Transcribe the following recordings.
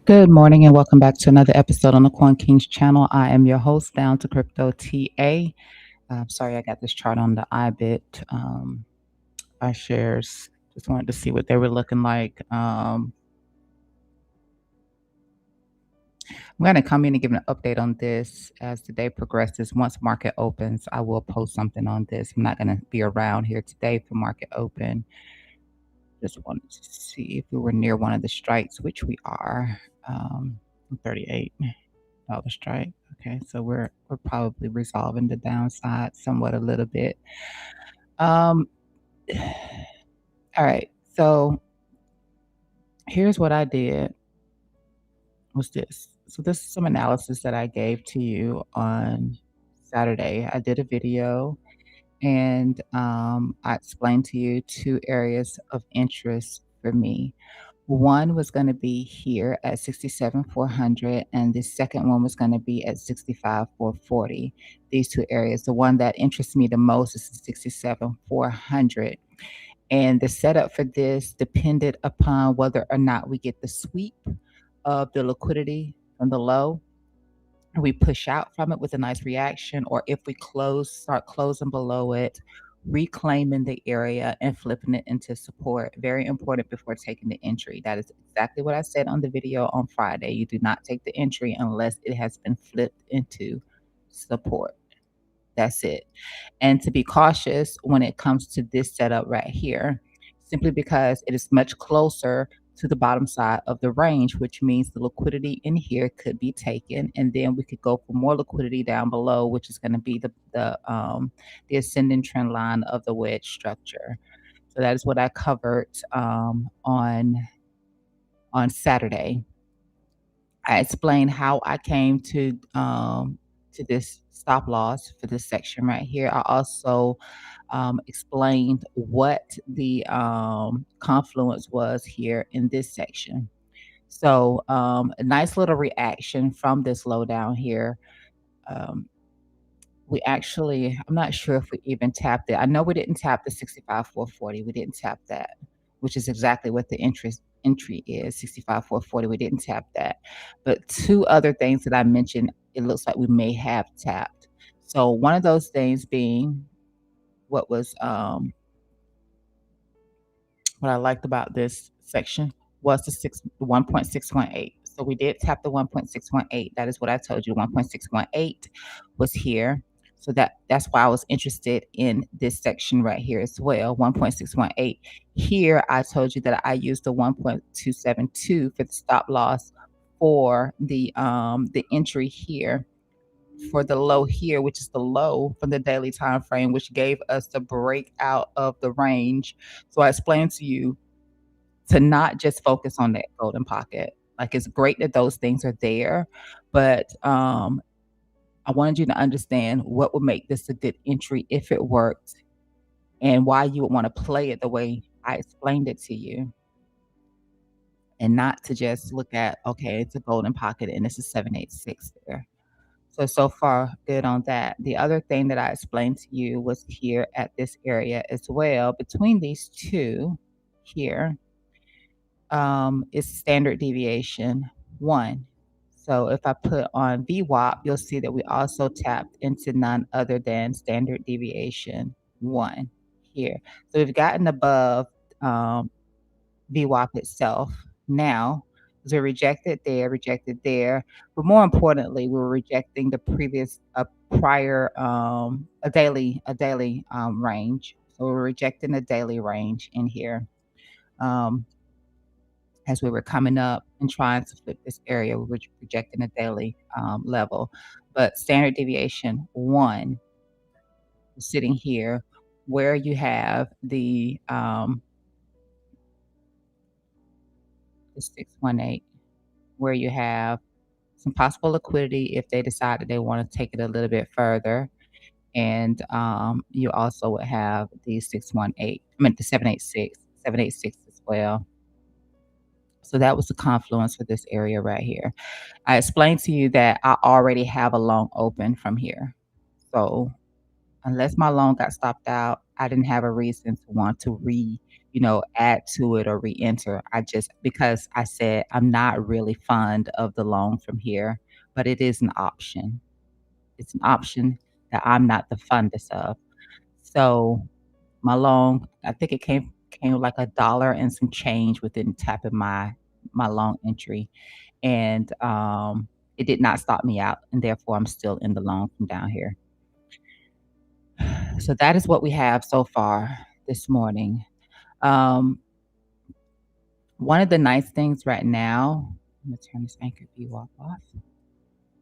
Good morning and welcome back to another episode on the Coin Kings channel. I am your host, Down to Crypto TA. Sorry, I got this chart on the IBIT by shares. Just wanted to see what they were looking like. I'm going to come in and give an update on this as the day progresses. Once market opens, I will post something on this. I'm not going to be around here today for market open. Just wanted to see if we were near one of the strikes, which we are. 38. Strike. Okay, so we're probably resolving the downside somewhat a little bit. All right, so here's what I did. Was this? So this is some analysis that I gave to you on Saturday. I did a video and I explained to you two areas of interest for me. One was going to be here at 67,400, and the second one was going to be at 65,440. These two areas. The one that interests me the most is 67,400. And the setup for this depended upon whether or not we get the sweep of the liquidity from the low, or we push out from it with a nice reaction, or if we start closing below it, reclaiming the area and flipping it into support. Very important before taking the entry. That is exactly what I said on the video on Friday. You do not take the entry unless it has been flipped into support. That's it. And to be cautious when it comes to this setup right here, simply because it is much closer to the bottom side of the range, which means the liquidity in here could be taken, and then we could go for more liquidity down below, which is going to be the ascending trend line of the wedge structure. So that is what I covered on Saturday. I explained how I came to this stop loss for this section right here. I also explained what the confluence was here in this section. So a nice little reaction from this low down here. We actually, I'm not sure if we even tapped it. I know we didn't tap the 65,440. We didn't tap that, which is exactly what the entry is, 65,440. We didn't tap that. But two other things that I mentioned, it looks like we may have tapped. So one of those things being what was what I liked about this section was the 1.618. So we did tap the 1.618. That is what I told you. 1.618 was here. So that's why I was interested in this section right here as well. 1.618. Here I told you that I used the 1.272 for the stop loss for the entry here, for the low here, which is the low from the daily time frame, which gave us the breakout of the range. So I explained to you to not just focus on that golden pocket. Like, it's great that those things are there, but I wanted you to understand what would make this a good entry if it worked, and why you would want to play it the way I explained it to you, and not to just look at, okay, it's a golden pocket and it's a 786 there. So far, good on that. The other thing that I explained to you was here at this area as well. Between these two here is standard deviation 1. So if I put on VWAP, you'll see that we also tapped into none other than standard deviation 1 here. So we've gotten above VWAP itself now, because we rejected there, but more importantly, we were rejecting the previous prior a daily range. So we're rejecting a daily range in here. As we were coming up and trying to flip this area, we were rejecting a daily level. But standard deviation 1 is sitting here, where you have the 618, where you have some possible liquidity if they decide that they want to take it a little bit further. And you also would have the 618, the 786 as well. So that was the confluence for this area right here. I explained to you that I already have a long open from here. So unless my long got stopped out, I didn't have a reason to want to add to it or re-enter. I just because I said I'm not really fond of the long from here, but it is an option. It's an option that I'm not the fondest of. So my long, I think it came like a dollar and some change within tapping my long entry, and it did not stop me out, and therefore I'm still in the long from down here. So that is what we have so far this morning. Um, One of the nice things right now, I'm gonna turn this anchor view off.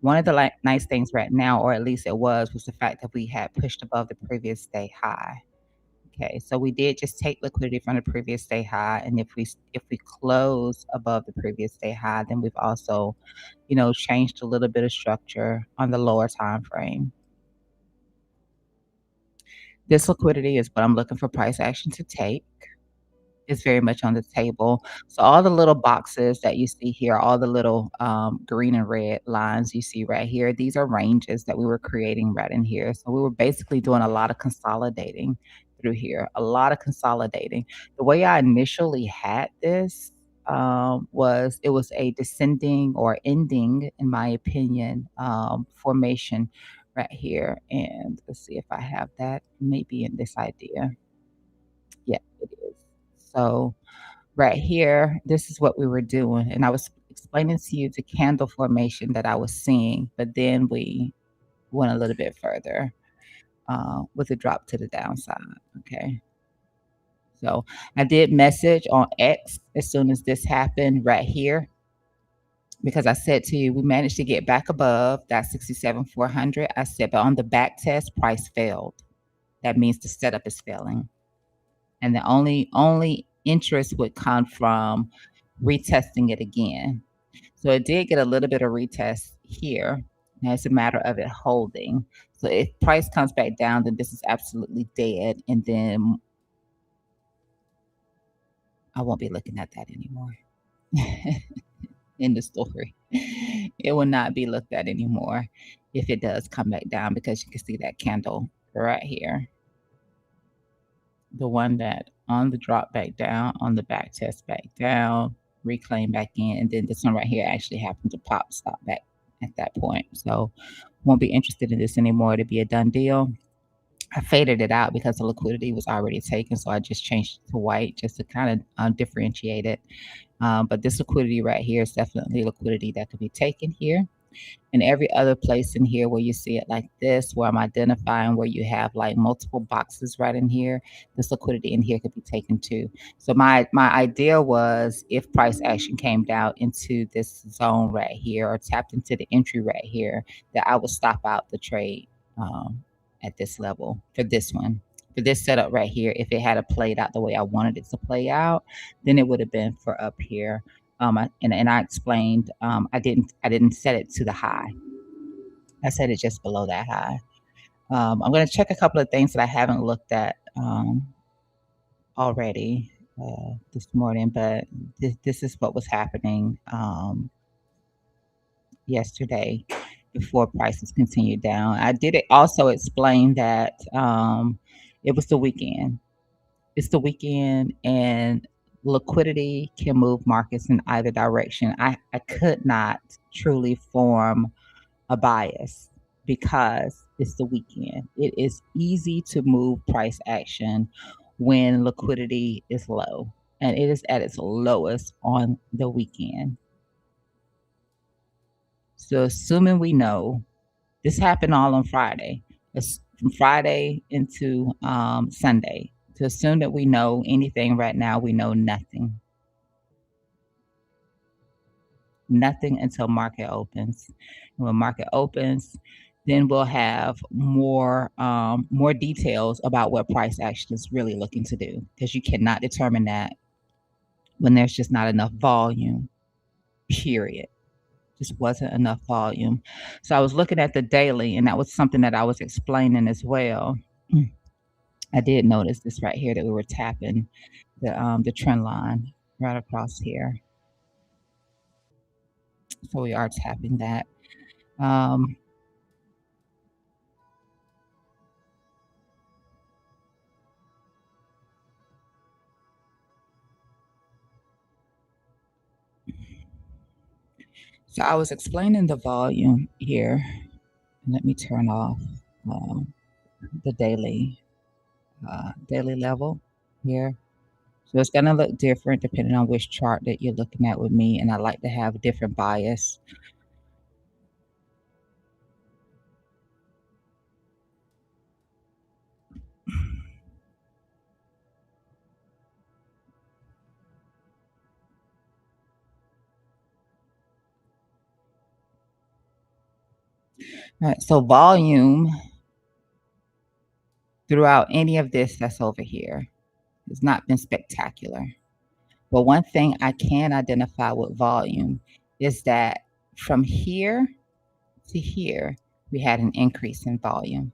One of the nice things right now, or at least it was the fact that we had pushed above the previous day high. Okay, so we did just take liquidity from the previous day high, and if we close above the previous day high, then we've also, changed a little bit of structure on the lower time frame. This liquidity is what I'm looking for price action to take. Is very much on the table. So all the little boxes that you see here, all the little green and red lines you see right here, these are ranges that we were creating right in here. So we were basically doing a lot of consolidating through here, a lot of consolidating. The way I initially had this was it was a descending or ending, in my opinion, formation right here. And let's see if I have that maybe in this idea. Yeah, it is. So right here, this is what we were doing, and I was explaining to you the candle formation that I was seeing, but then we went a little bit further with a drop to the downside. Okay, so I did message on X as soon as this happened right here because I said to you we managed to get back above that 67,400. I said, but on the back test, price failed. That means the setup is failing. And the only interest would come from retesting it again. So it did get a little bit of retest here. Now it's a matter of it holding. So if price comes back down, then this is absolutely dead, and then I won't be looking at that anymore. In the story, it will not be looked at anymore if it does come back down because you can see that candle right here. The one that on the drop back down, on the back test back down, reclaim back in, and then this one right here actually happened to pop stop back at that point. So won't be interested in this anymore to be a done deal. I faded it out because the liquidity was already taken, so I just changed it to white just to kind of differentiate it. But this liquidity right here is definitely liquidity that could be taken here. And every other place in here where you see it like this, where I'm identifying where you have like multiple boxes right in here, this liquidity in here could be taken too. So my idea was if price action came down into this zone right here or tapped into the entry right here, that I would stop out the trade at this level for this one. For this setup right here, if it had played out the way I wanted it to play out, then it would have been for up here. And I explained I didn't set it to the high. I set it just below that high. I'm going to check a couple of things that I haven't looked at already this morning, but this is what was happening yesterday before prices continued down. I did also explain that it was the weekend. It's the weekend, and liquidity can move markets in either direction. I could not truly form a bias because it's the weekend. It is easy to move price action when liquidity is low, and it is at its lowest on the weekend. So, assuming we know this happened all on Friday, it's from Friday into Sunday. To assume that we know anything right now, we know nothing. Nothing until market opens. And when market opens, then we'll have more details about what price action is really looking to do because you cannot determine that when there's just not enough volume. Period. Just wasn't enough volume. So I was looking at the daily, and that was something that I was explaining as well. I did notice this right here that we were tapping the trend line right across here. So we are tapping that. Um, So I was explaining the volume here. Let me turn off um, the daily level here. So it's going to look different depending on which chart that you're looking at with me. And I like to have different bias. All right, so volume throughout any of this that's over here has not been spectacular. But one thing I can identify with volume is that from here to here, we had an increase in volume.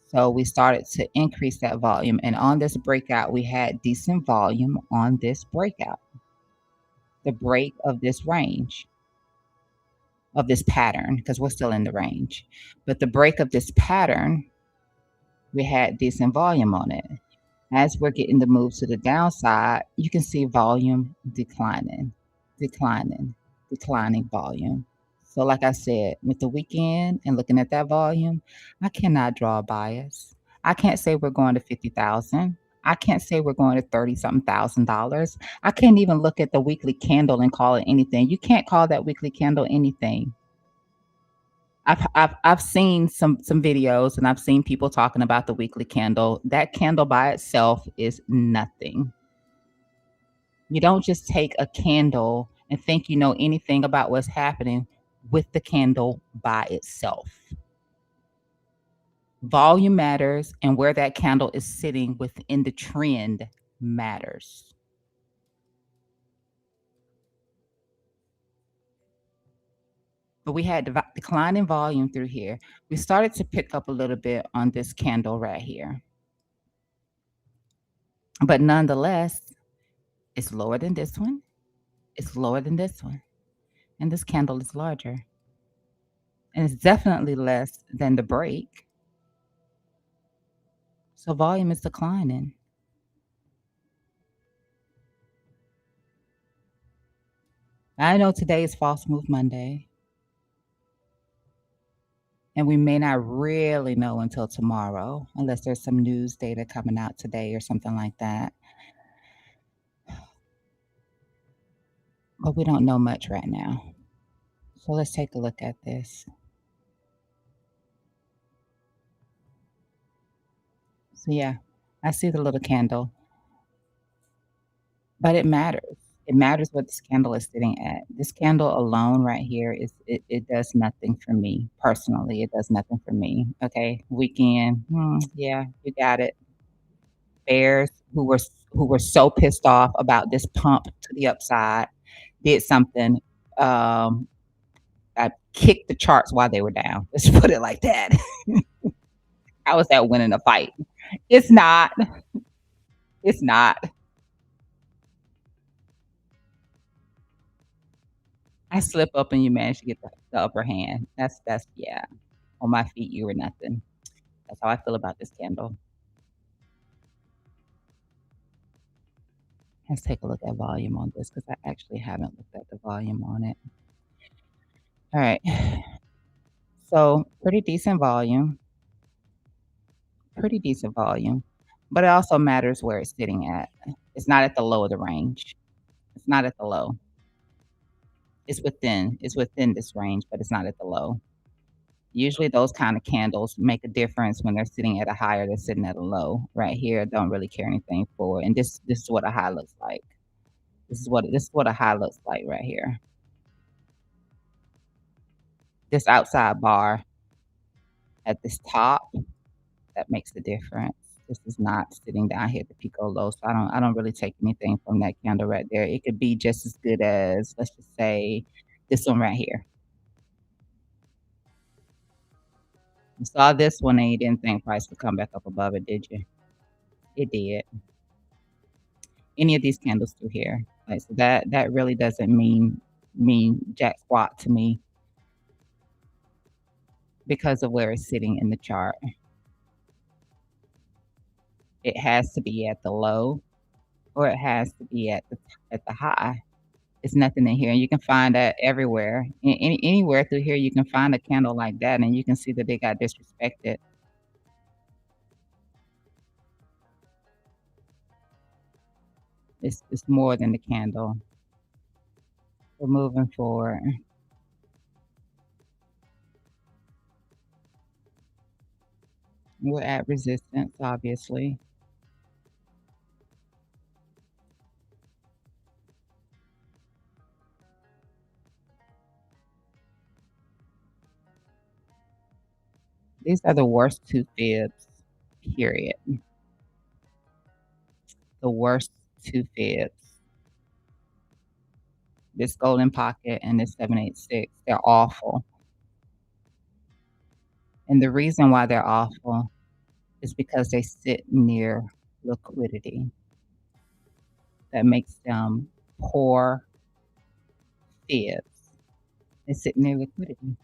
So we started to increase that volume. And on this breakout, we had decent volume on this breakout, the break of this range, of this pattern, because we're still in the range. But the break of this pattern, we had decent volume on it. As we're getting the move to the downside, you can see volume declining, declining, declining volume. So like I said, with the weekend and looking at that volume, I cannot draw a bias. I can't say we're going to 50,000. I can't say we're going to 30 something $1,000s. I can't even look at the weekly candle and call it anything. You can't call that weekly candle anything. I've seen some videos and I've seen people talking about the weekly candle. That candle by itself is nothing. You don't just take a candle and think you know anything about what's happening with the candle by itself. Volume matters, and where that candle is sitting within the trend matters. But we had decline in volume through here. We started to pick up a little bit on this candle right here. But nonetheless, it's lower than this one. It's lower than this one. And this candle is larger. And it's definitely less than the break. So volume is declining. I know today is False Move Monday. And we may not really know until tomorrow, unless there's some news data coming out today or something like that. But we don't know much right now. So let's take a look at this. So yeah, I see the little candle, but it matters. It matters what this candle is sitting at. This candle alone right here it does nothing for me personally. It does nothing for me. Okay, weekend, yeah, you got it. Bears who were so pissed off about this pump to the upside did something. Um, I kicked the charts while they were down. Let's put it like that. How is that winning a fight? It's not. It's not. I slip up and you manage to get the upper hand. That's yeah. On my feet, you were nothing. That's how I feel about this candle. Let's take a look at volume on this because I actually haven't looked at the volume on it. All right. So pretty decent volume. Pretty decent volume. But it also matters where it's sitting at. It's not at the low of the range. It's not at the low. It's within this range, but it's not at the low. Usually those kind of candles make a difference when they're sitting at a high or they're sitting at a low. Right here, don't really care anything for. And this is what a high looks like. This is what a high looks like right here. This outside bar at this top, that makes a difference. This is not sitting down here at the Pico low, so I don't really take anything from that candle right there. It could be just as good as, let's just say, this one right here. You saw this one and you didn't think price would come back up above it, did you? It did. Any of these candles through here. Like, so that really doesn't mean jack squat to me because of where it's sitting in the chart. It has to be at the low or it has to be at the high. It's nothing in here, and you can find that everywhere. Anywhere through here, you can find a candle like that, and you can see that they got disrespected. It's more than the candle. We're moving forward. We're at resistance, obviously. These are the worst 2 fibs, period. The worst 2 fibs. This golden pocket and this 786, they're awful. And the reason why they're awful is because they sit near liquidity. That makes them poor fibs. They sit near liquidity.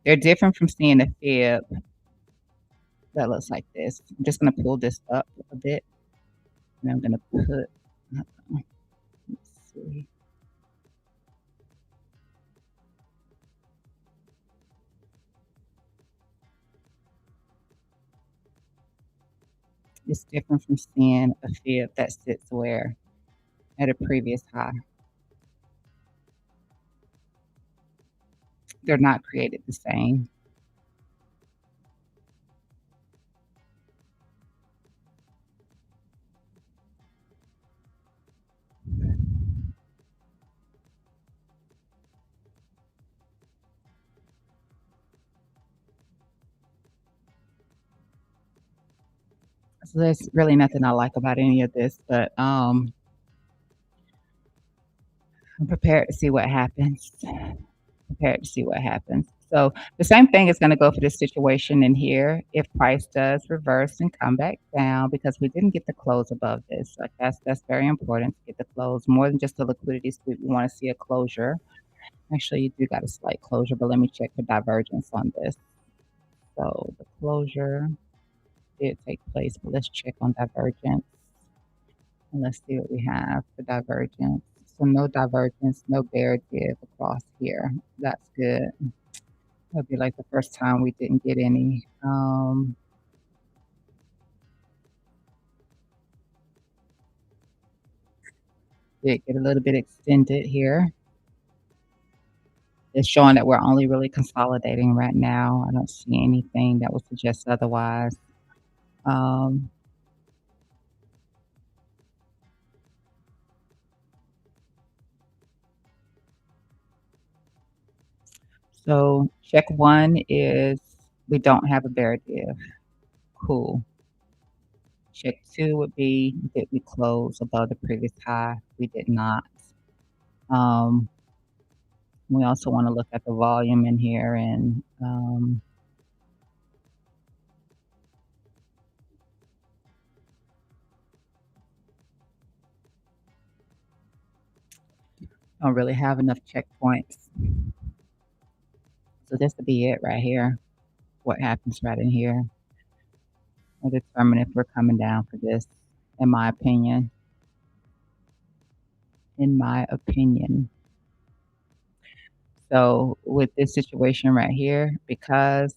They're different from seeing a fib that looks like this. I'm just gonna pull this up a bit, and I'm gonna put, let's see. It's different from seeing a fib that sits where at a previous high. They're not created the same. So there's really nothing I like about any of this, but I'm prepared to see what happens. Prepared to see what happens. So the same thing is going to go for this situation in here. If price does reverse and come back down, because we didn't get the close above this, like that's very important to get the close more than just a liquidity sweep. We want to see a closure. Actually, you do got a slight closure, but let me check for divergence on this. So the closure did take place, but let's check on divergence. And let's see what we have for divergence. So no divergence, no bear div across here. That's good. That'd be like the first time we didn't get any. Did get a little bit extended here. It's showing that we're only really consolidating right now. I don't see anything that would suggest otherwise. Um, so check one is we don't have a bear div. Cool. Check two would be did we close above the previous high? We did not. Um, we also want to look at the volume in here and don't really have enough checkpoints. So this would be it right here. What happens right in here will determine if we're coming down for this, in my opinion. In my opinion. So with this situation right here, because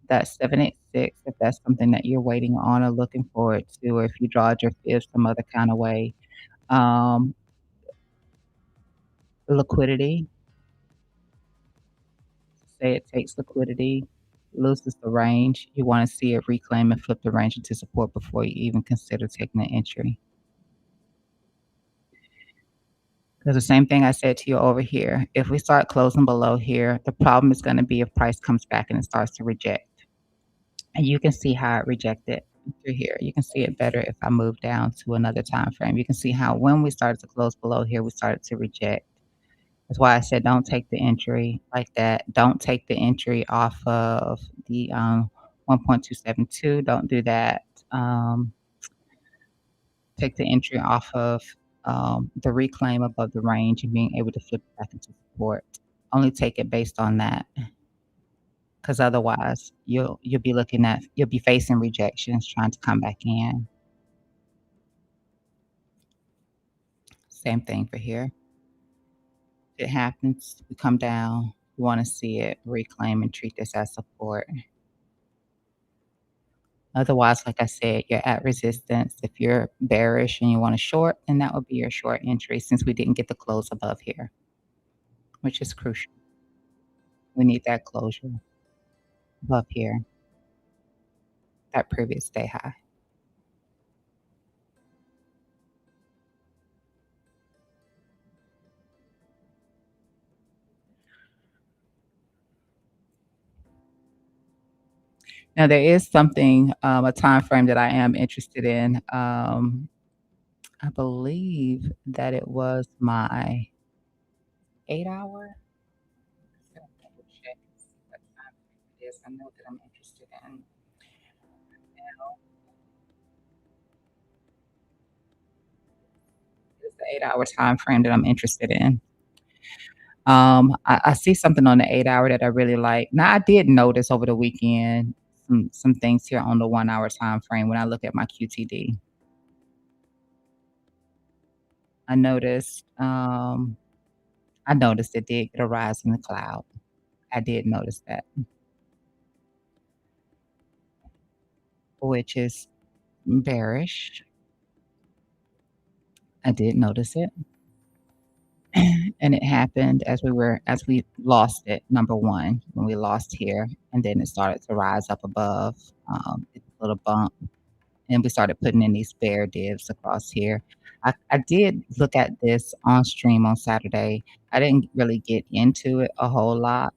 that 786, if that's something that you're waiting on or looking forward to, or if you draw your fibs some other kind of way, um, liquidity, say it takes liquidity, loses the range, you want to see it reclaim and flip the range into support before you even consider taking an entry. Because the same thing I said to you over here, if we start closing below here, the problem is going to be if price comes back and it starts to reject. And you can see how it rejected through here. You can see it better if I move down to another time frame. You can see how when we started to close below here, we started to reject. That's why I said don't take the entry like that. Don't take the entry off of the 1.272. Don't do that. Take the entry off of the reclaim above the range and being able to flip it back into support. Only take it based on that, because otherwise you'll be facing rejections trying to come back in. Same thing for here. If it happens, we come down, we wanna see it, reclaim, and treat this as support. Otherwise, like I said, you're at resistance. If you're bearish and you want to short, then that would be your short entry since we didn't get the close above here, which is crucial. We need that closure above here, that previous day high. Now there is something, a time frame that I am interested in. I believe that it was my 8 hour. Double check what time it is. I know that I'm interested in. It's the 8 hour time frame that I'm interested in. I see something on the 8 hour that I really like. Now, I did notice over the weekend some things here on the 1 hour time frame when I look at my QTD. I noticed, I noticed it did get a rise in the cloud. I did notice that, which is bearish. I did notice it. And it happened as we lost it, number one, when we lost here, and then it started to rise up above, a little bump. And we started putting in these bear divs across here. I did look at this on stream on Saturday. I didn't really get into it a whole lot,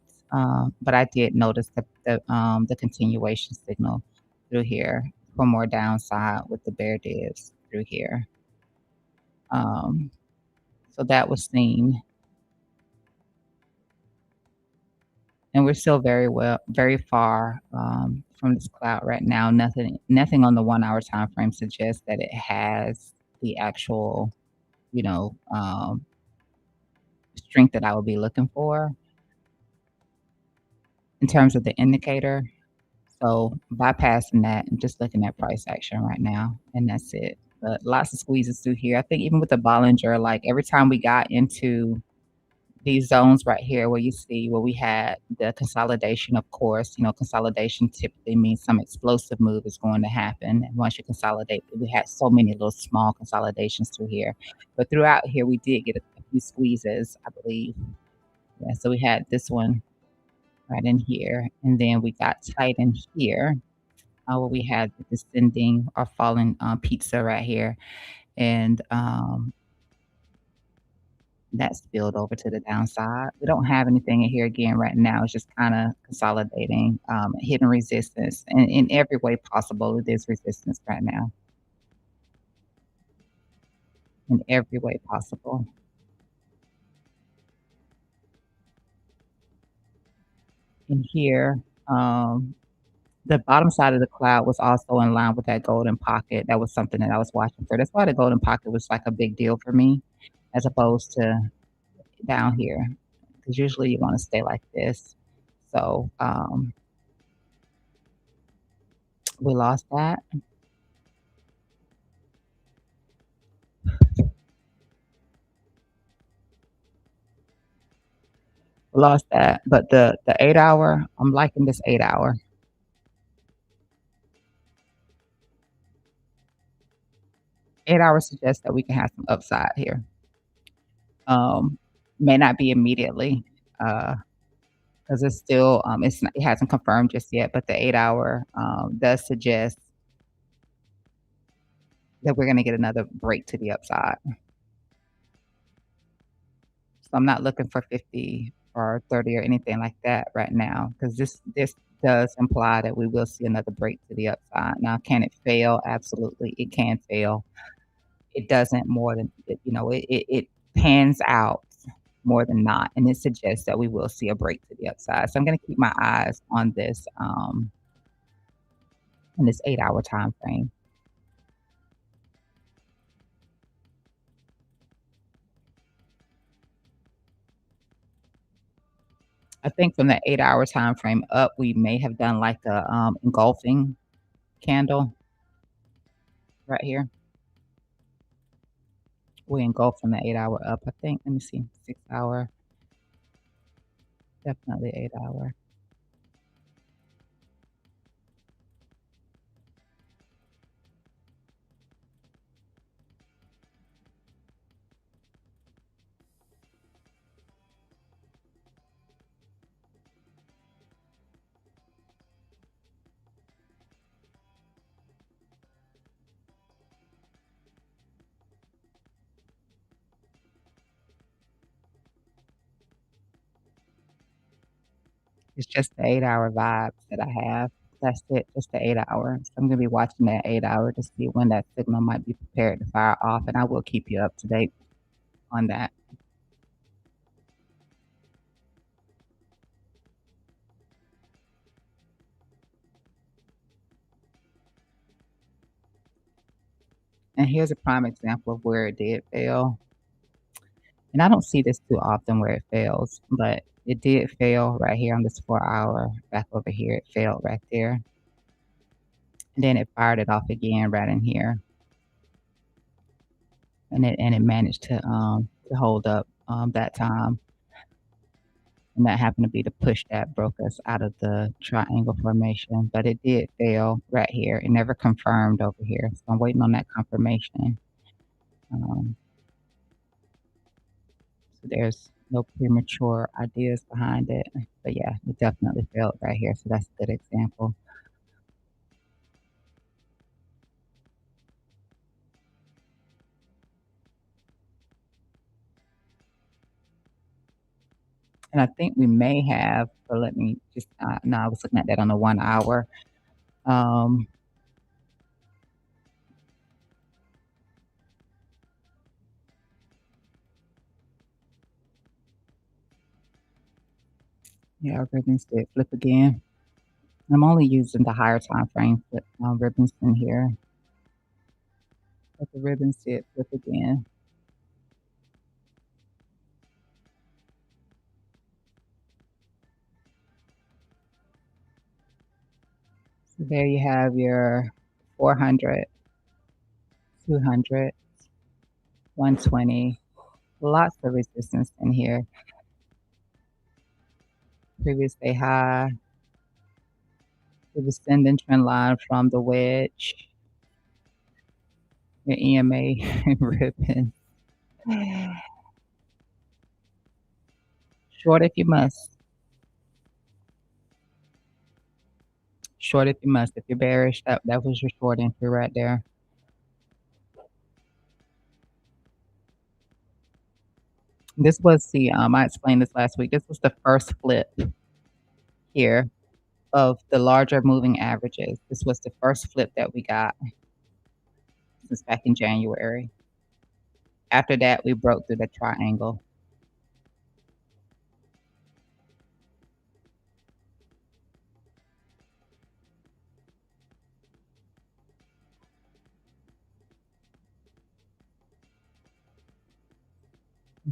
but I did notice the continuation signal through here for more downside with the bear divs through here. Um, so that was seen, and we're still very far from this cloud right now. Nothing on the 1 hour time frame suggests that it has the actual you know, strength that I would be looking for in terms of the indicator. So bypassing that and just looking at price action right now, and that's it. But lots of squeezes through here. I think even with the Bollinger, like every time we got into these zones right here where you see where we had the consolidation, of course, consolidation typically means some explosive move is going to happen. And once you consolidate, we had so many little small consolidations through here. But throughout here, we did get a few squeezes, I believe. Yeah, so we had this one right in here, and then we got tight in here. Where we had the descending or falling pizza right here, and that spilled over to the downside. We don't have anything in here again right now. It's just kind of consolidating, hidden resistance, and in every way possible, there's resistance right now. In every way possible. In here, um, the bottom side of the cloud was also in line with that golden pocket. That was something that I was watching for. That's why the golden pocket was like a big deal for me, as opposed to down here, because usually you want to stay like this. So we lost that. We lost that. But the 8 hour, I'm liking this 8 hour. 8 hour suggests that we can have some upside here. Um, may not be immediately, because it's still it hasn't confirmed just yet. But the 8 hour does suggest that we're going to get another break to the upside. So I'm not looking for 50 or 30 or anything like that right now, because this does imply that we will see another break to the upside. Now, can it fail? Absolutely, it can fail. It doesn't more than it pans out more than not, and it suggests that we will see a break to the upside. So I'm going to keep my eyes on this 8 hour time frame. I think from the 8 hour time frame up, we may have done like a engulfing candle right here. We engulfed from the 8-hour up, I think. Let me see. 6-hour, definitely 8-hour. It's just the 8-hour vibes that I have. That's it, just the 8-hour. So I'm gonna be watching that 8-hour to see when that signal might be prepared to fire off, and I will keep you up to date on that. And here's a prime example of where it did fail. And I don't see this too often where it fails, but it did fail right here on this 4-hour. Back over here, it failed right there. And then it fired it off again right in here. And it managed to hold up that time. And that happened to be the push that broke us out of the triangle formation. But it did fail right here. It never confirmed over here. So I'm waiting on that confirmation. Um, so there's no premature ideas behind it. But yeah, it definitely failed right here. So that's a good example. And I think we may have, but let me just, no, I was looking at that on the 1 hour. Um, yeah, ribbons did flip again. I'm only using the higher time frame flip, ribbons in here, but the ribbons did flip again. So there you have your 400, 200, 120. Lots of resistance in here. Previous day high, the descending trend line from the wedge, your EMA ribbon. Short if you must. Short if you must. If you're bearish, that was your short entry right there. This was the I explained this last week. This was the first flip here of the larger moving averages. This was the first flip that we got since back in January. After that, we broke through the triangle.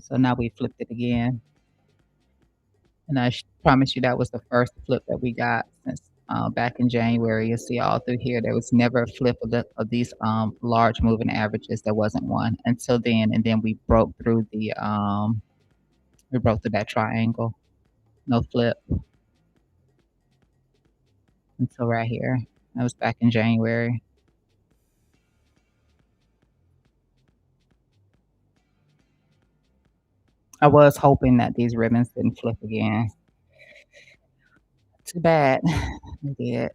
So now we flipped it again. And I promise you that was the first flip that we got since back in January. You'll see all through here, there was never a flip of these large moving averages. There wasn't one until then. And then we broke through that triangle. No flip until right here. That was back in January. I was hoping that these ribbons didn't flip again. Too bad. They did.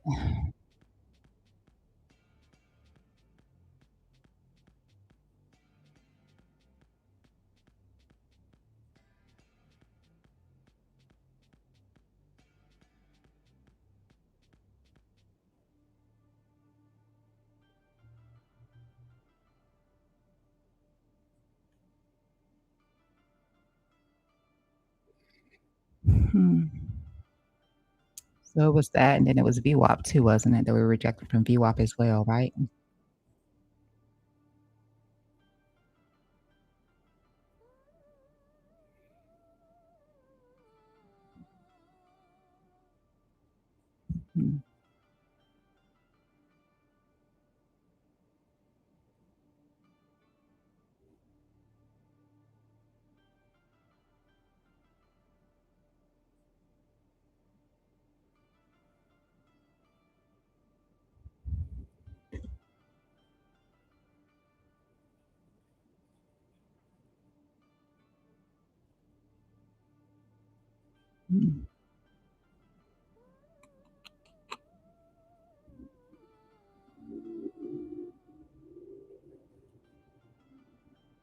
Hmm. So it was that, and then it was VWAP too, wasn't it? That we were rejected from VWAP as well, right? Hmm.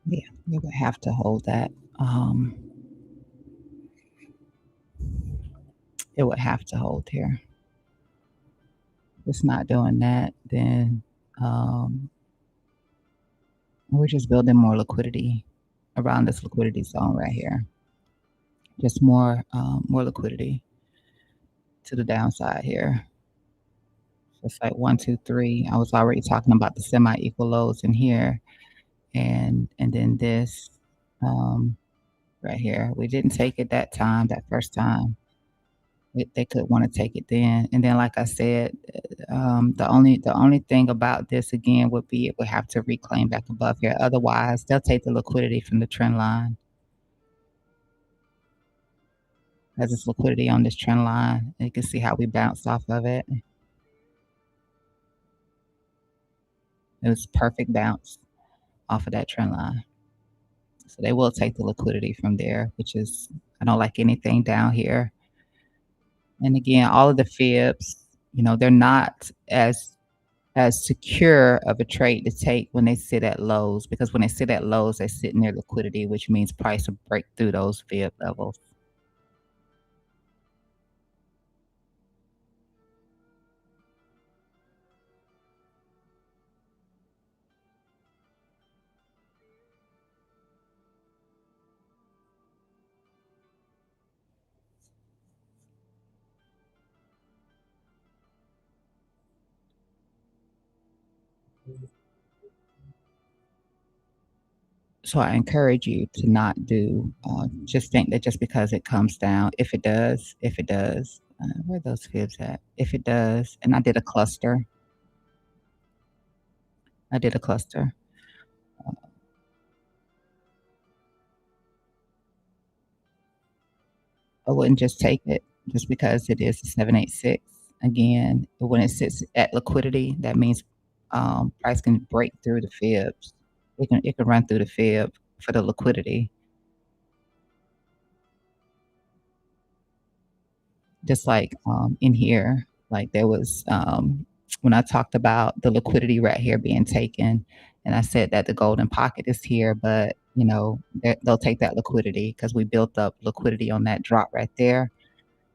Yeah, you would have to hold that. Um, it would have to hold here. If it's not doing that, then um, we're just building more liquidity around this liquidity zone right here. Just more liquidity to the downside here. It's like 1, 2, 3. I was already talking about the semi-equal lows in here, and then this um, right here. We didn't take it that time, that first time. They could want to take it then, and then, like I said, the only thing about this again would be it would have to reclaim back above here. Otherwise, they'll take the liquidity from the trend line. As it's liquidity on this trend line, and you can see how we bounced off of it. It was perfect bounce off of that trend line. So they will take the liquidity from there, which is I don't like anything down here. And again, all of the fibs, they're not as secure of a trade to take when they sit at lows, because when they sit at lows, they sit near liquidity, which means price will break through those fib levels. So I encourage you to not do just think that just because it comes down, if it does, where are those fibs at? If it does, and I did a cluster. I wouldn't just take it just because it is a 786. Again, when it sits at liquidity, that means price can break through the fibs. It can run through the fib for the liquidity. Just like in here, like there was when I talked about the liquidity right here being taken, and I said that the golden pocket is here, but they'll take that liquidity because we built up liquidity on that drop right there.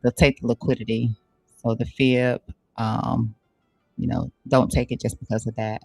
They'll take the liquidity. So the fib, don't take it just because of that.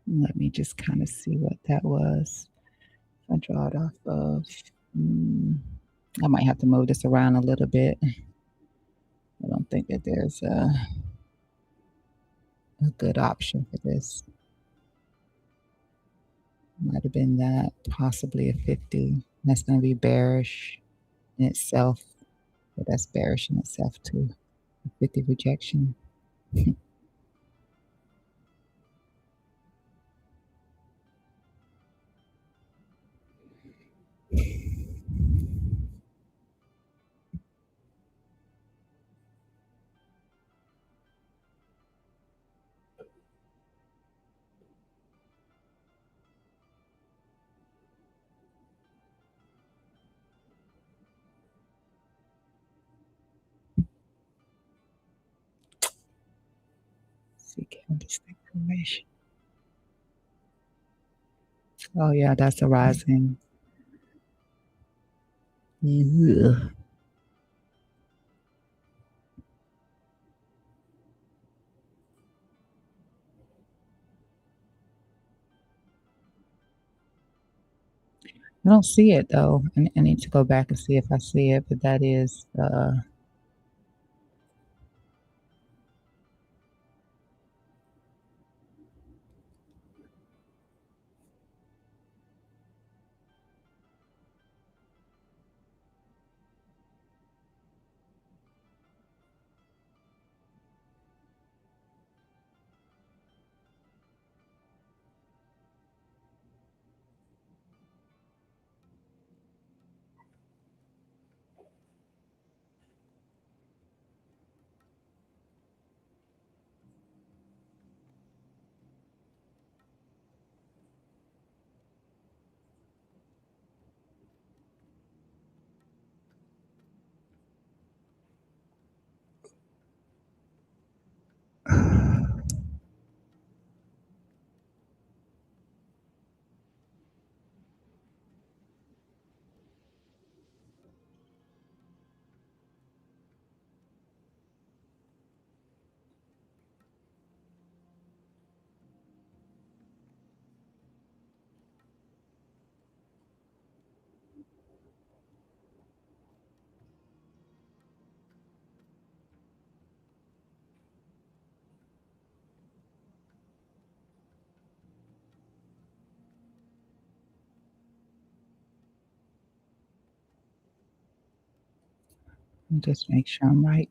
Let me just kind of see what that was. If I draw it off of, mm, I might have to move this around a little bit. I don't think that there's a good option for this. Might have been that, possibly a 50. That's going to be bearish in itself, but that's bearish in itself too. A 50 rejection. See candlestick formation. Oh yeah, that's a rising. Ugh. I don't see it though. I need to go back and see if I see it, but that is Let me just make sure I'm right.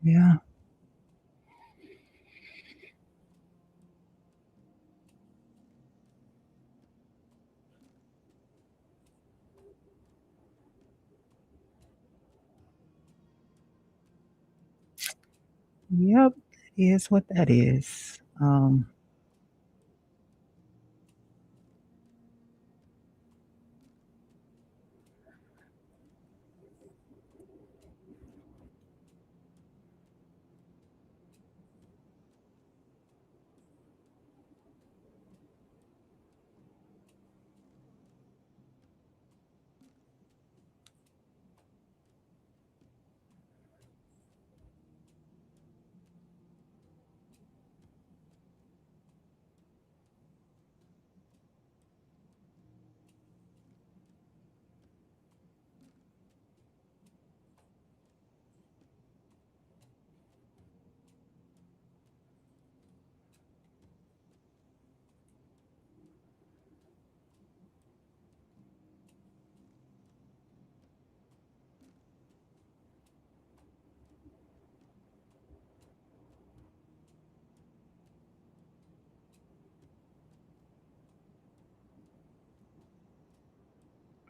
Yeah. Yep. That is what that is.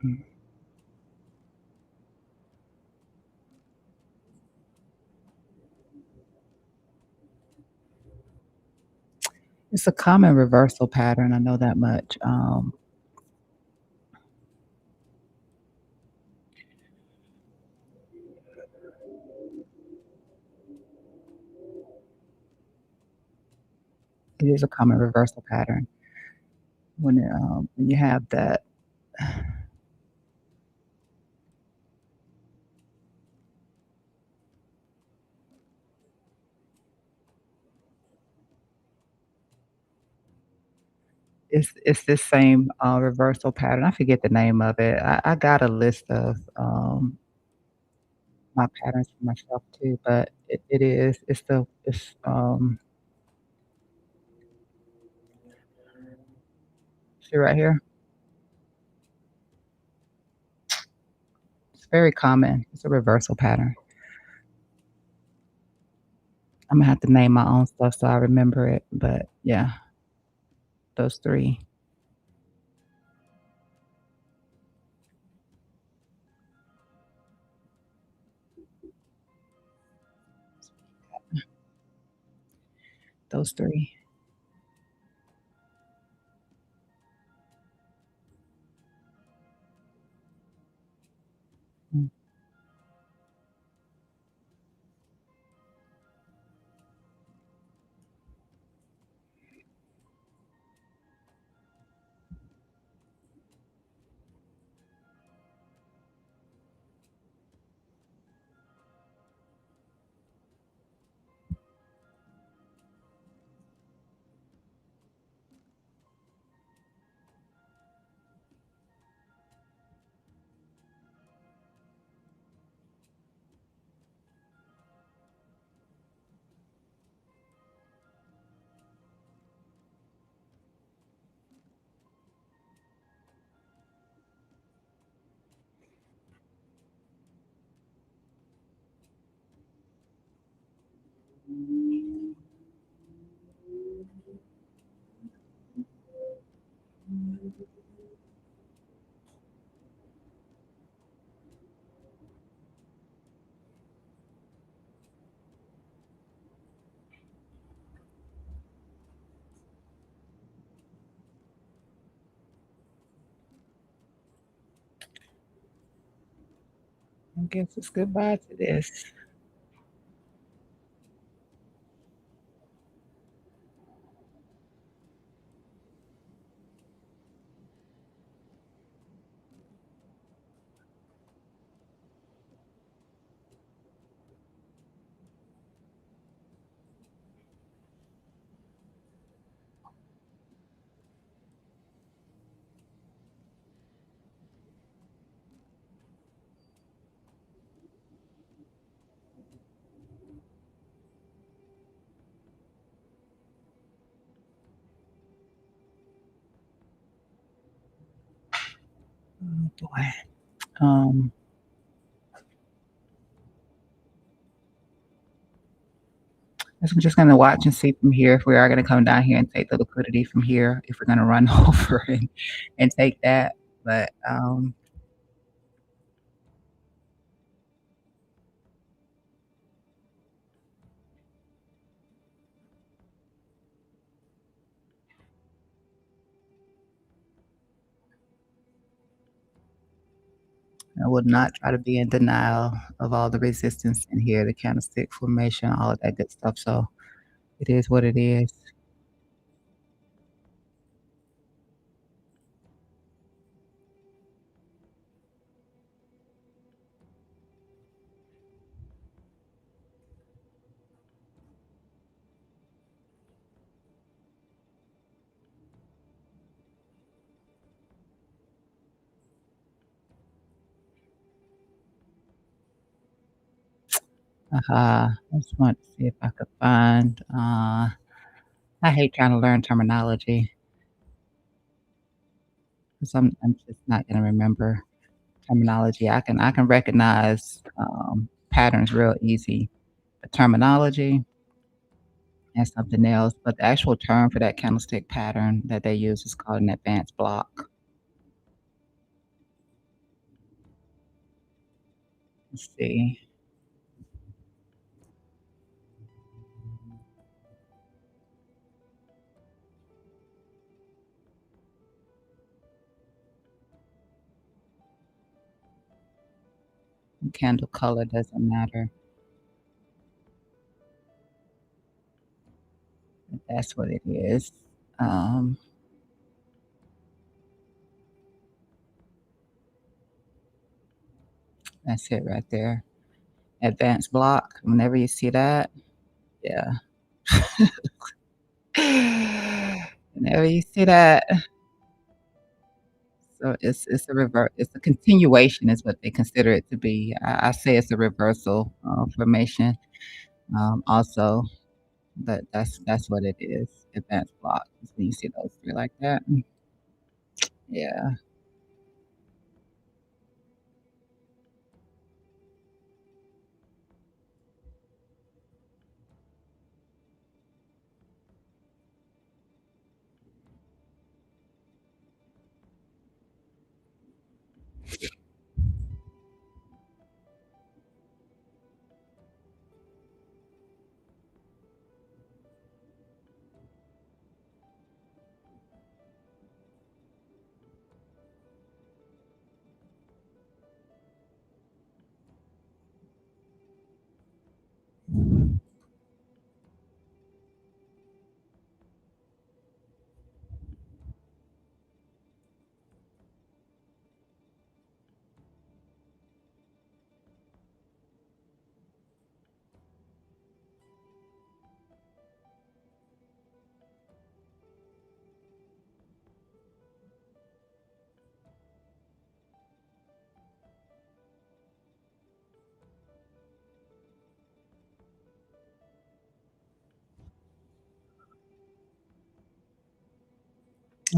Mm. It's a common reversal pattern, I know that much. It is a common reversal pattern when you have that. It's this same, reversal pattern. I forget the name of it. I got a list of, my patterns for myself too, but it is see right here? It's very common. It's a reversal pattern. Imma have to name my own stuff so I remember it, but yeah, those 3. Those 3. Mm. I guess it's goodbye to this. boy. Um, guess I'm just gonna watch and see from here if we are gonna come down here and take the liquidity from here, if we're gonna run over and take that. But I would not try to be in denial of all the resistance in here, the candlestick formation, all of that good stuff. So it is what it is. I just want to see if I could find. I hate trying to learn terminology because I'm just not gonna remember terminology. I can recognize patterns real easy, but terminology and something else. But the actual term for that candlestick pattern that they use is called an advanced block. Let's see. Candle color doesn't matter. But that's what it is. Um, that's it right there. Advanced block. Whenever you see that, yeah. Whenever you see that, so it's a it's a continuation is what they consider it to be. I say it's a reversal formation also, but that's what it is. Advanced block is when you see those three like that. Yeah.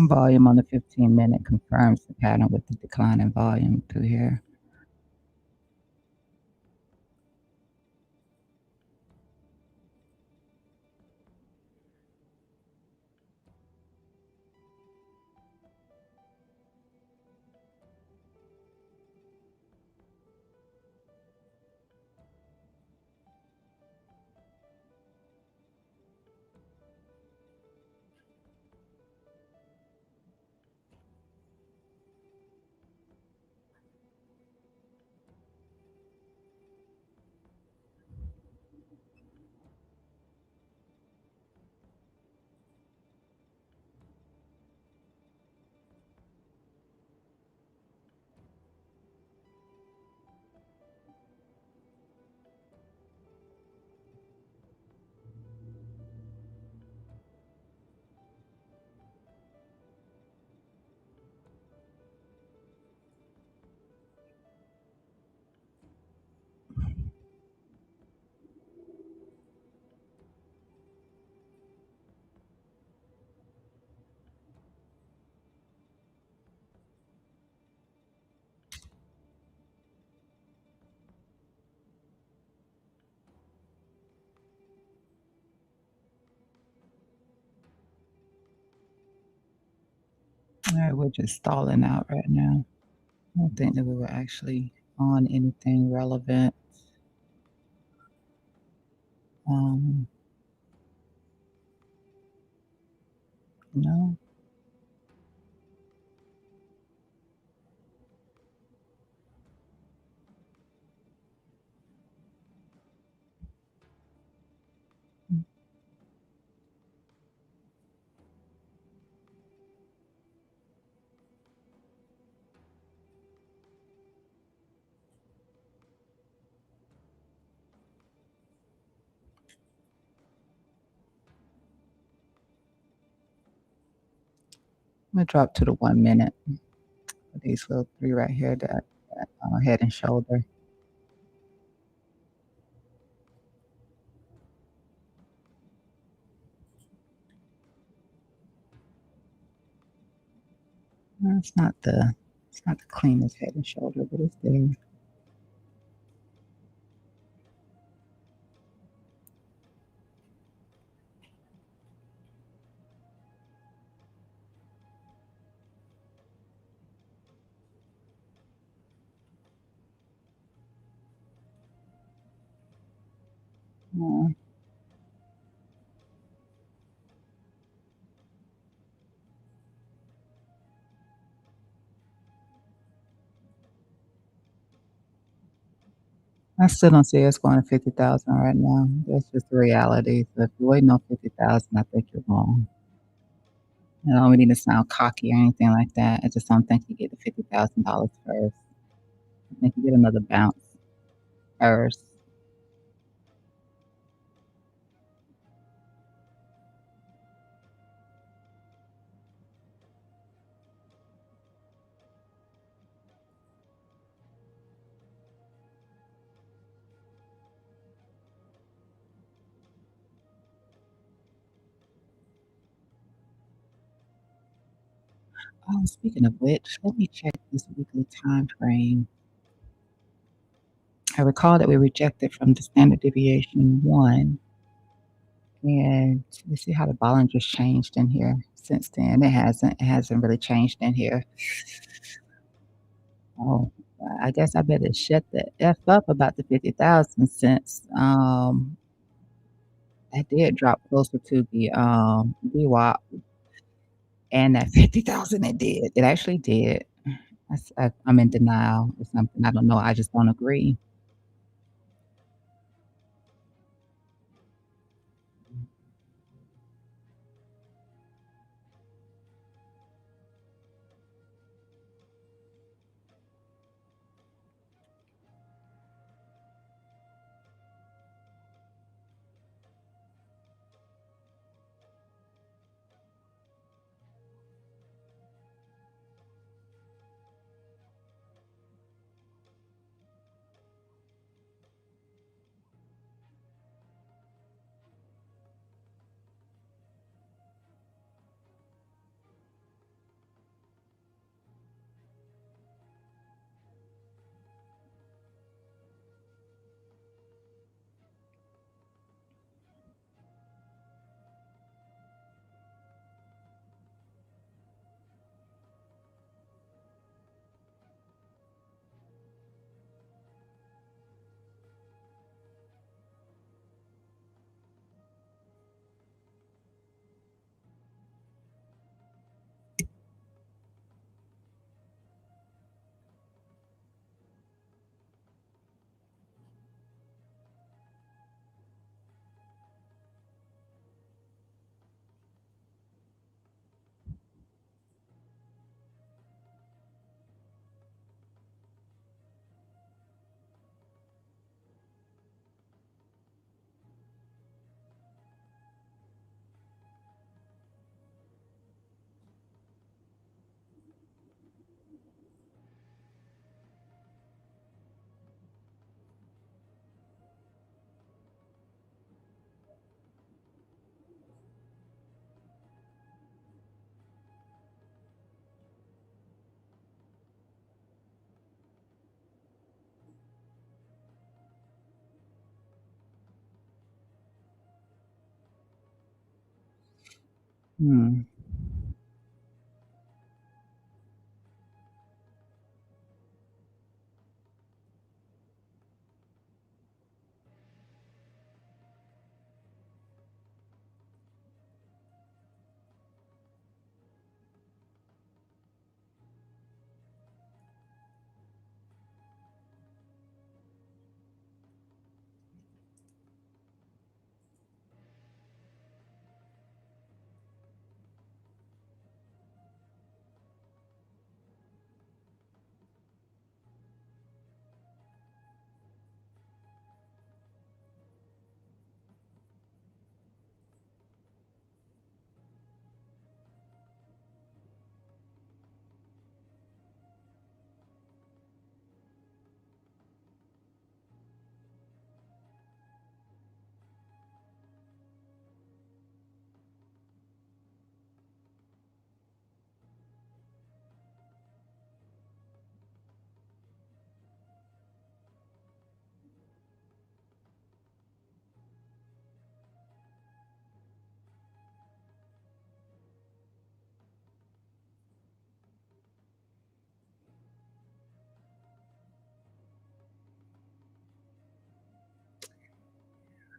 Volume on the 15-minute confirms the pattern with the decline in volume through here. Alright, we're just stalling out right now. I don't think that we were actually on anything relevant. Um, no. I'm gonna drop to the 1 minute. These little three right here, that head and shoulder. It's not the cleanest head and shoulder, but it's there. Uh, I still don't see us going to 50,000 right now. That's just the reality. So if you're waiting on 50,000, I think you're wrong. I don't mean to sound cocky or anything like that. I just don't think you get the $50,000 first. I think you get another bounce first. Oh, speaking of which, let me check this weekly time frame. I recall that we rejected from the standard deviation 1, and let's see how the Bollinger's changed in here since then. It hasn't really changed in here. Oh, I guess I better shut the F up about the 50,000 since, I did drop closer to the, VWAP, and that 50,000 it did. It actually did. I'm in denial or something. I don't know. I just don't agree. Hmm.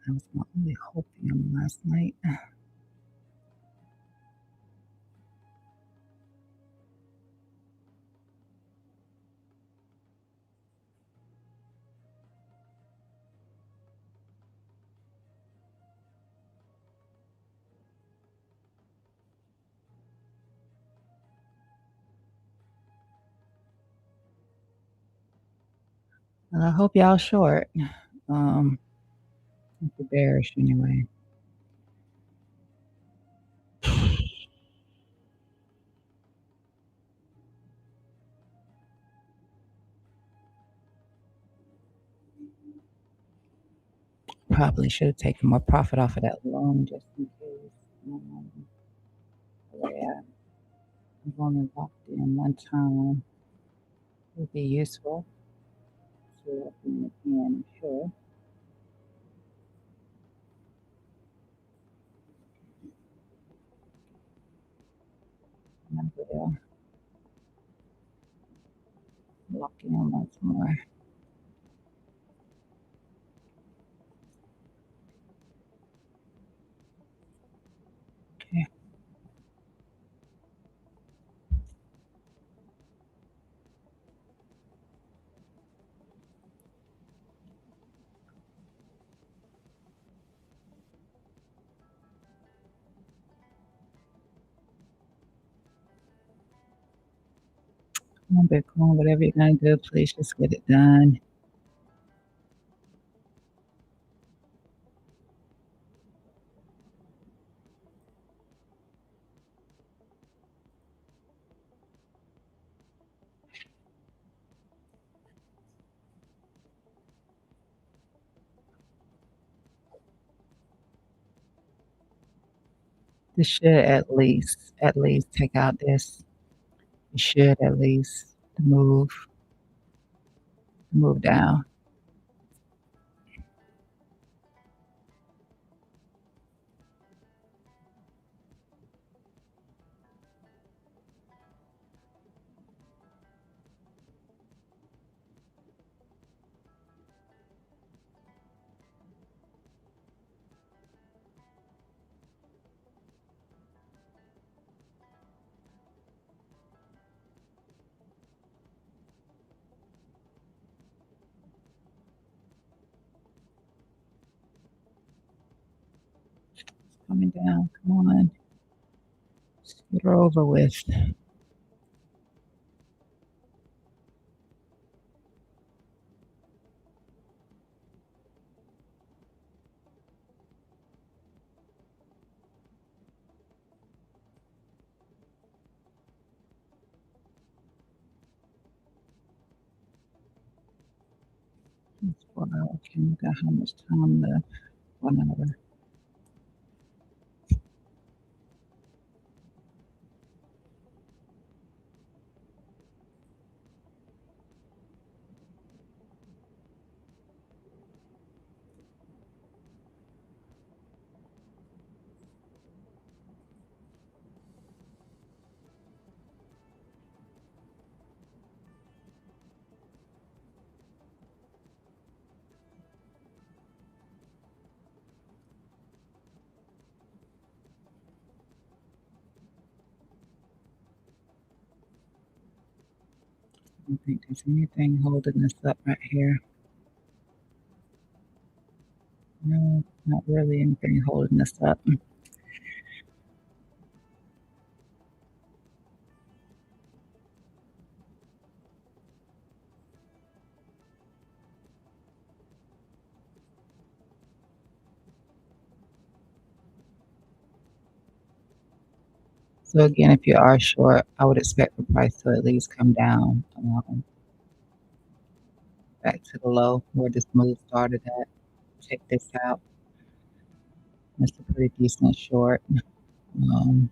That was my only hope last night. Well, I hope y'all short. Um, the bearish anyway. Probably should have taken more profit off of that loan just in case. Yeah, I've only locked in one time. It would be useful to open it again, I'm sure. I will lock in once more. Okay. Come on, Bitcoin, whatever you're gonna do, please just get it done. This should at least take out this. It should at least move down. It's coming down. Come on. Let's get her over with. It's 4 hour. Okay, we got how much time left? 1 hour. I don't think there's anything holding us up right here. No, not really anything holding us up. So again, if you are short, I would expect the price to at least come down back to the low where this move started at. Check this out. That's a pretty decent short. Um,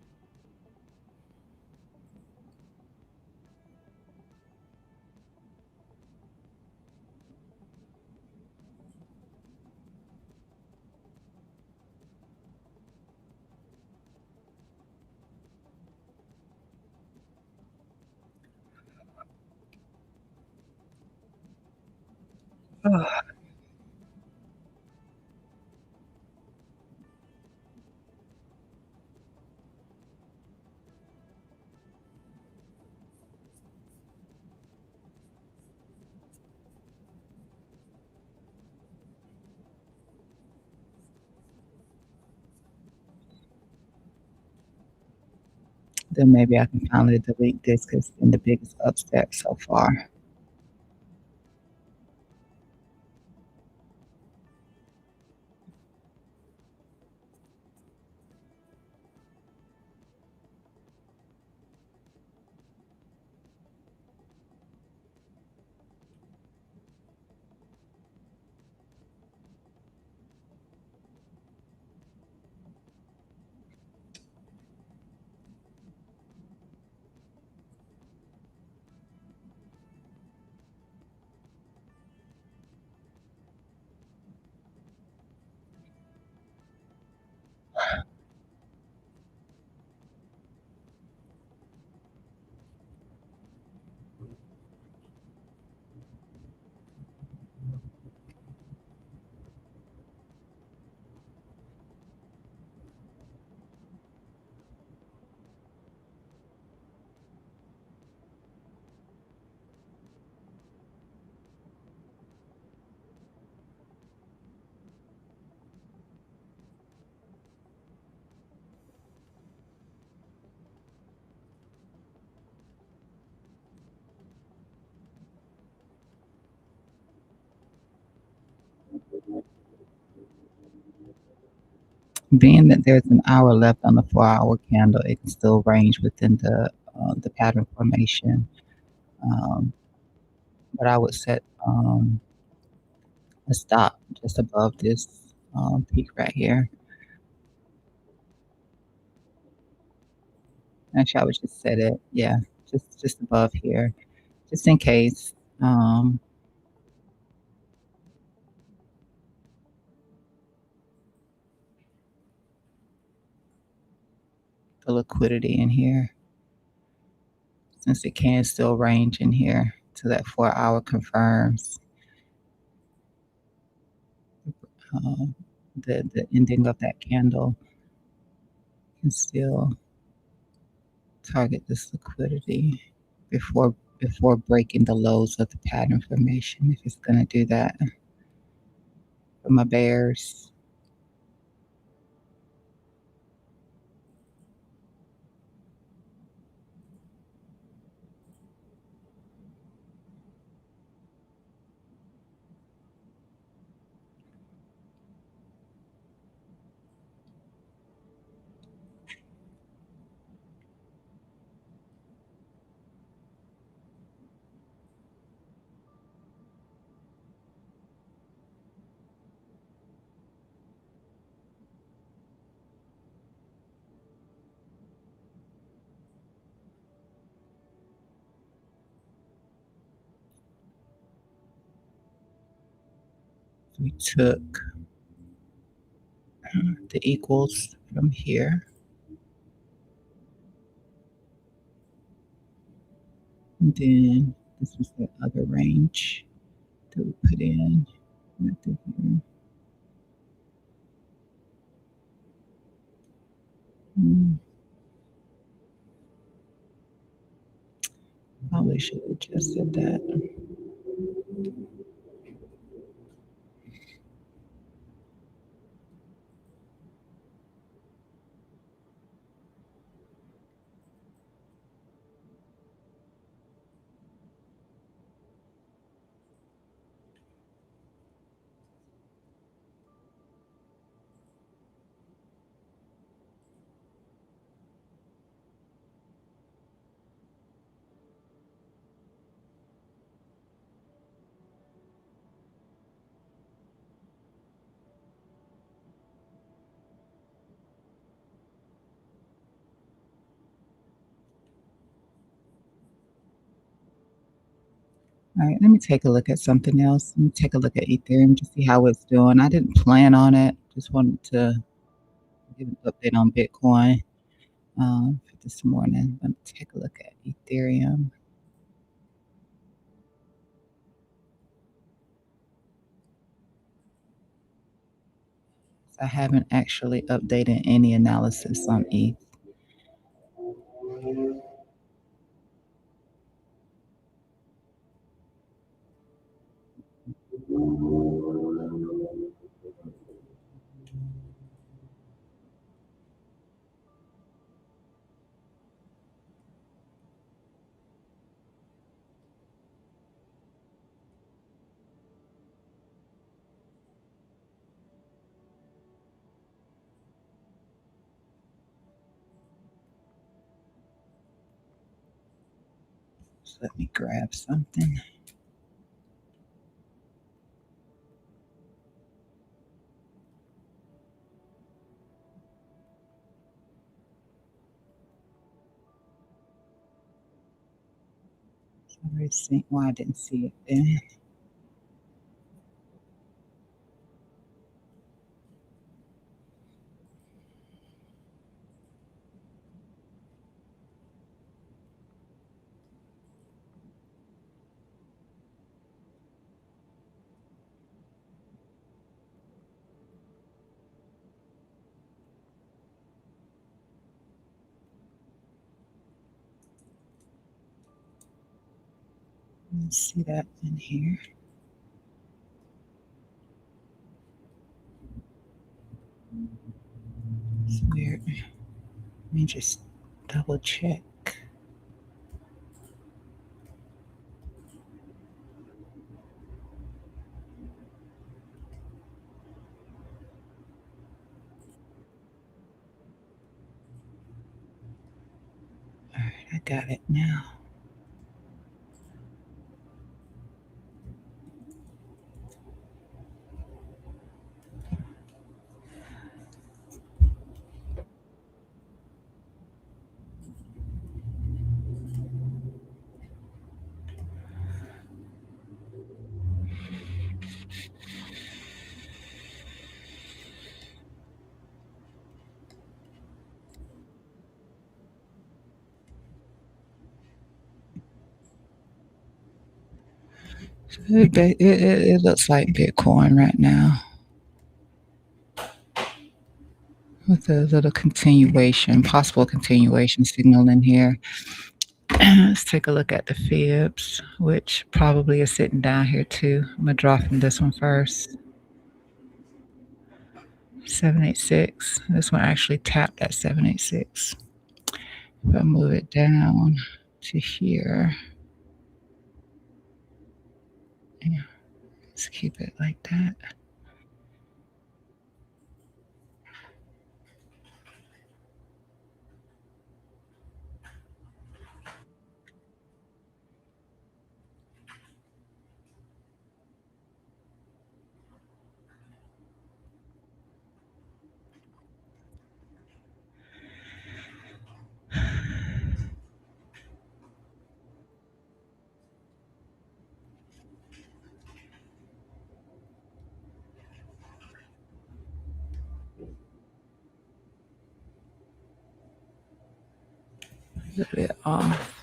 Then maybe I can finally delete this because it's been the biggest upset so far. Being that there's an hour left on the 4-hour candle, it can still range within the pattern formation. Um, but I would set a stop just above this peak right here. Actually, I would just set it, yeah, just above here, just in case the liquidity in here, since it can still range in here till that 4-hour confirms uh, the ending of that candle, can still target this liquidity before breaking the lows of the pattern formation, if it's going to do that for my bears. We took the equals from here, and then this was the other range that we put in right through here. Hmm, Probably should have just said that. All right, let me take a look at something else. Let me take a look at Ethereum to see how it's doing. I didn't plan on it. Just wanted to give an update on Bitcoin for this morning. Let me take a look at Ethereum. I haven't actually updated any analysis on ETH. Let me grab something. Sorry, see why I didn't see it then. Let's see that in here. It's weird. Let me just double check. All right, I got it now. It looks like Bitcoin right now with a little continuation, possible continuation signal in here. Let's take a look at the fibs, which probably is sitting down here too. I'm gonna draw from this one first. 786. This one actually tapped at 786. If I move it down to here, yeah, let's keep it like that. A little bit off.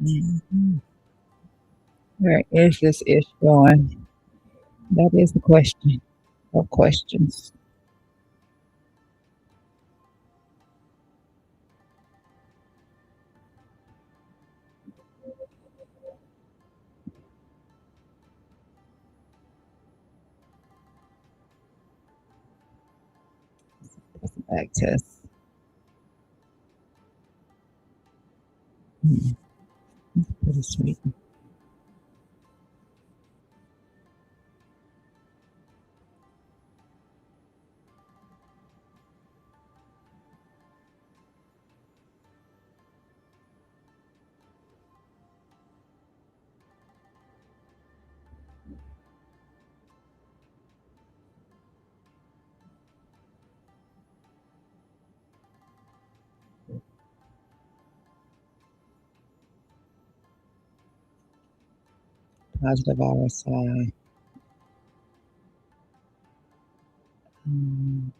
Mhm. Where is this ish going? That is the question of questions. That's a back test. Mm, pretty sweet. Positive RSI. Mm,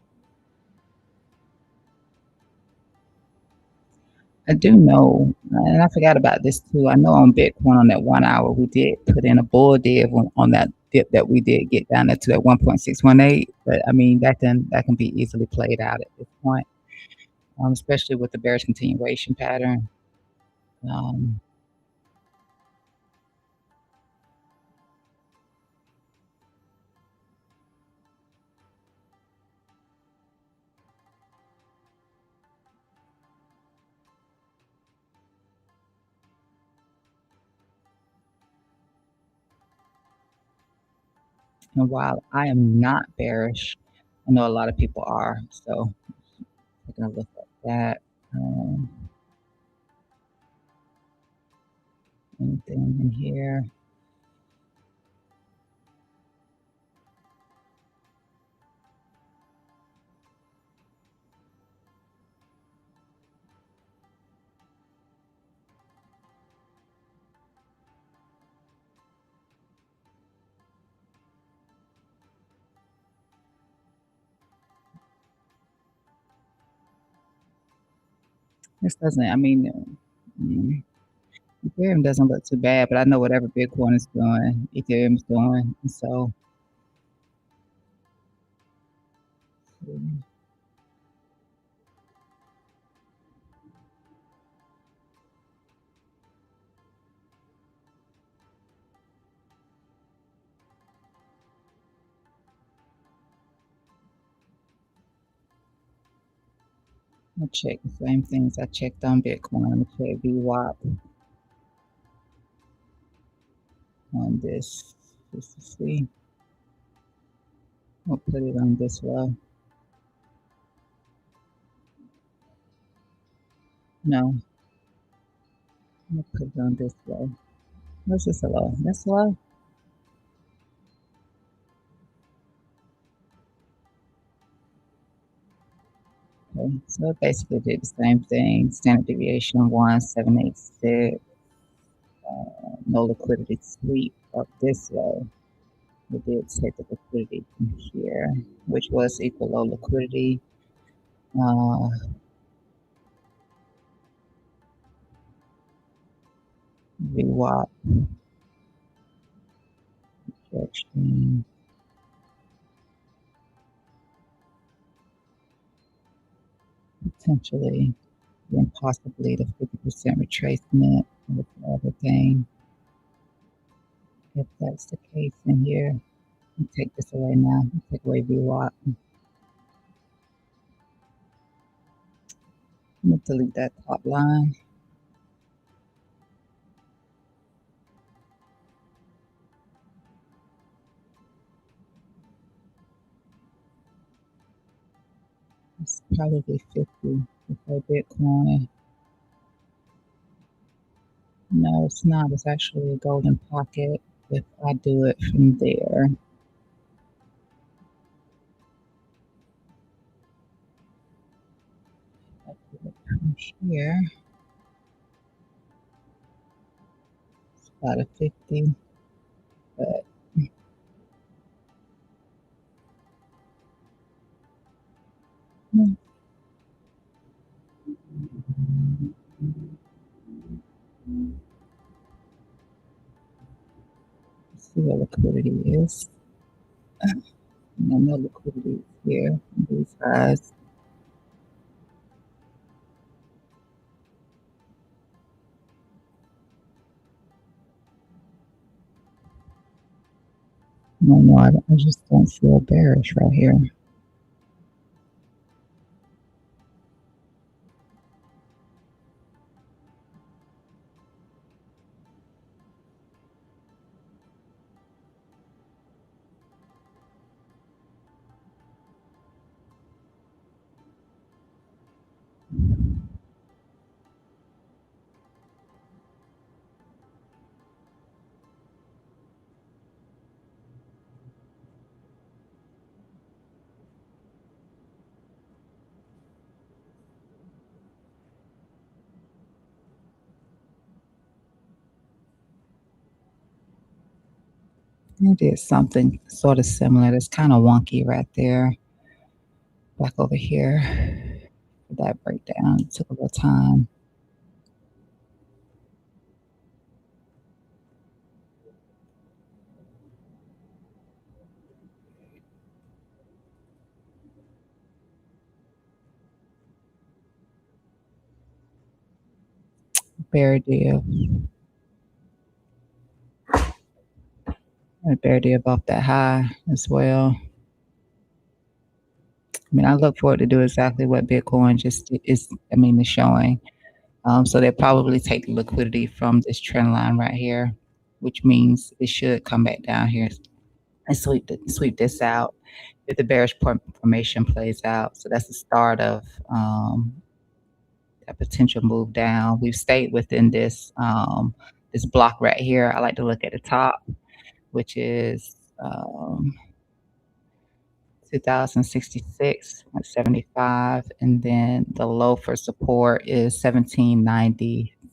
I do know, and I forgot about this too. I know on Bitcoin on that 1 hour, we did put in a bull div on that dip that we did get down there to that 1.618. But I mean, that can be easily played out at this point, especially with the bearish continuation pattern. Um, And while I am not bearish, I know a lot of people are. So taking a look at that. Um, Anything in here? This doesn't, I mean, mm, Ethereum doesn't look too bad, but I know whatever Bitcoin is doing, Ethereum is doing. And so, I check the same things I checked on Bitcoin. I check VWAP on this just to see. I'll put it on this low. No, I'll put it on this low. What's this low? That's low. Okay, so it basically did the same thing. Standard deviation 1786. No liquidity sweep up this low. We did take the liquidity from here, which was equal low liquidity. VWAP projection. Potentially, then possibly the 50% retracement with everything. If that's the case in here, I'll take this away now. I'll take away VWAP. I'm going to delete that top line. It's probably 50 for Bitcoin. No, it's not. It's actually a golden pocket if I do it from there. I do it from here. It's about a 50, but let's see what liquidity is. No liquidity is here. These guys. No, I just don't feel bearish right here. I did something sort of similar. That's kind of wonky right there. Back over here. That breakdown it took a little time. Bear deal. A bear deal off that high as well. I mean, I look forward to do exactly what Bitcoin just is. I mean, is showing. So they'll probably take the liquidity from this trend line right here, which means it should come back down here and sweep this out if the bearish formation plays out. So that's the start of a potential move down. We've stayed within this block right here. I like to look at the top, which is 2066 at 75, and then the low for support is 1794.81.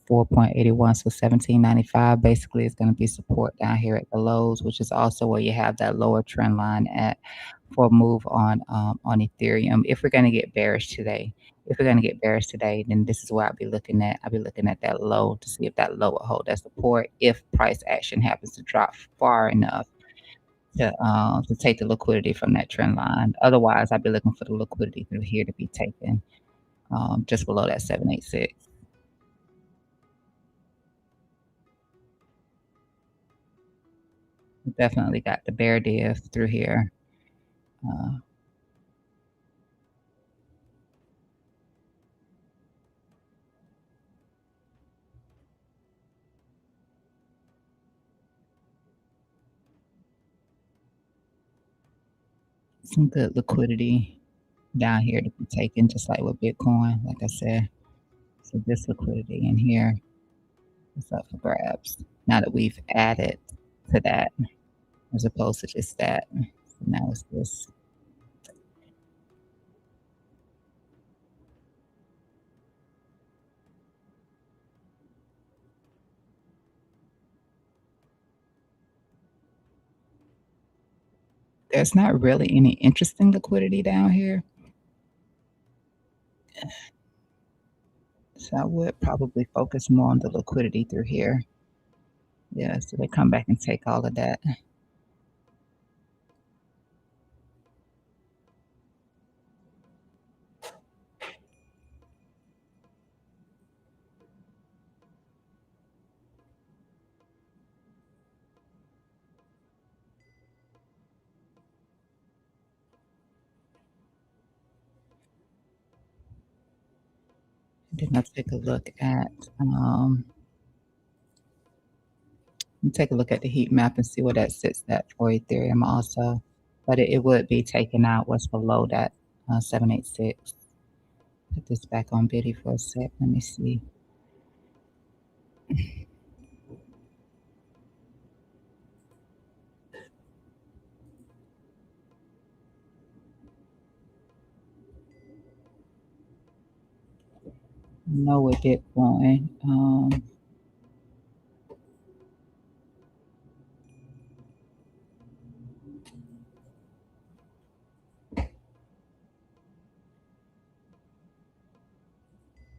So 1795 basically is going to be support down here at the lows, which is also where you have that lower trend line at for a move on Ethereum. If we're going to get bearish today, then this is where I'll be looking at. I'll be looking at that low to see if that low will hold that support. If price action happens to drop far enough to take the liquidity from that trend line. Otherwise, I'd be looking for the liquidity through here to be taken just below that 786. We definitely got the bear div through here. Some good liquidity down here to be taken, just like with Bitcoin, like I said. So this liquidity in here is up for grabs. Now that we've added to that, as opposed to just that. So now it's this. There's not really any interesting liquidity down here. So I would probably focus more on the liquidity through here. Yeah, so they come back and take all of that. Then I'll take a look at take a look at the heat map and see where that sits at for Ethereum also. But it would be taking out what's below that 786. Put this back on Biddy for a sec. Let me see. No, with Bitcoin.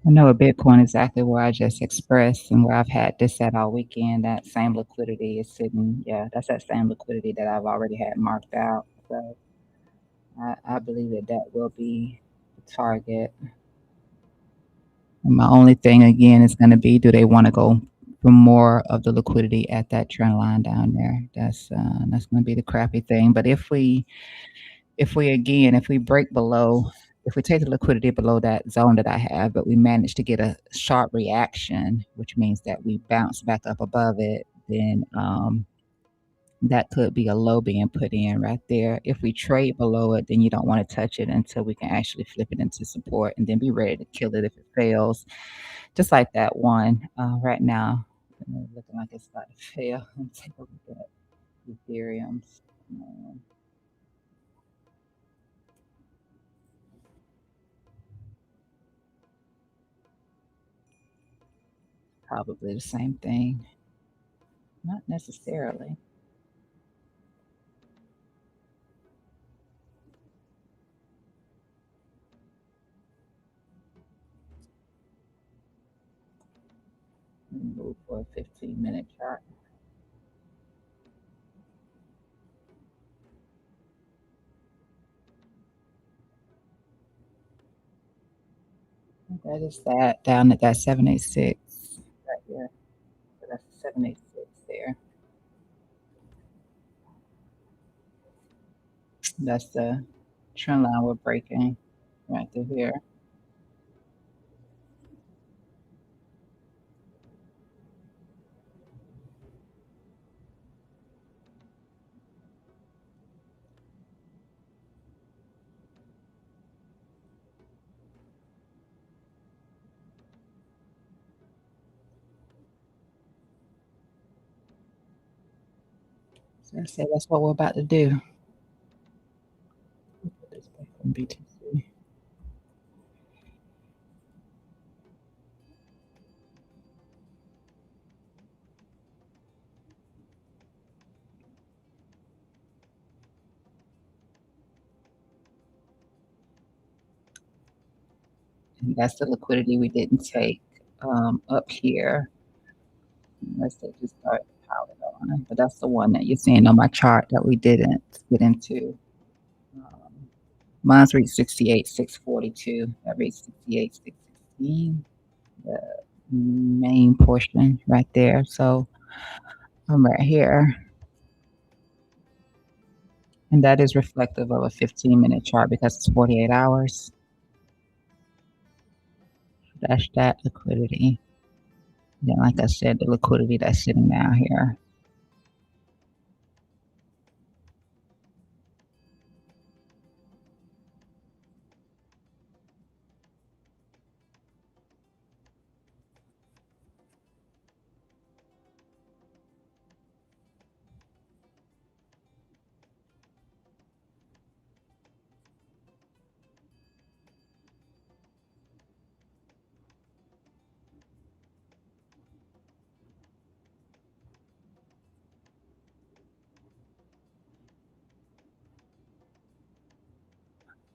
I know with Bitcoin exactly where I just expressed and where I've had this at all weekend. That same liquidity is sitting. Yeah, that's that same liquidity that I've already had marked out. So I believe that will be the target. And my only thing again is going to be, do they want to go for more of the liquidity at that trend line down there? That's going to be the crappy thing. But if we break below, if we take the liquidity below that zone that I have, but we manage to get a sharp reaction, which means that we bounce back up above it, then that could be a low being put in right there. If we trade below it, then you don't want to touch it until we can actually flip it into support and then be ready to kill it if it fails. Just like that one right now, looking like it's about to fail. Let's take a look at Ethereum's. Probably the same thing. Not necessarily. Move for a 15-minute chart. That is that down at that 786 right here. So that's 786 there. That's the trend line we're breaking right through here. So I said that's what we're about to do. Put this back on BTC. And that's the liquidity we didn't take up here. Unless they just start piling on. But that's the one that you're seeing on my chart that we didn't get into. Mine's reached 68,642. That reached 68,616. The main portion right there. So I'm right here. And that is reflective of a 15-minute chart because it's 48 hours. That's that liquidity. Then, like I said, the liquidity that's sitting down here.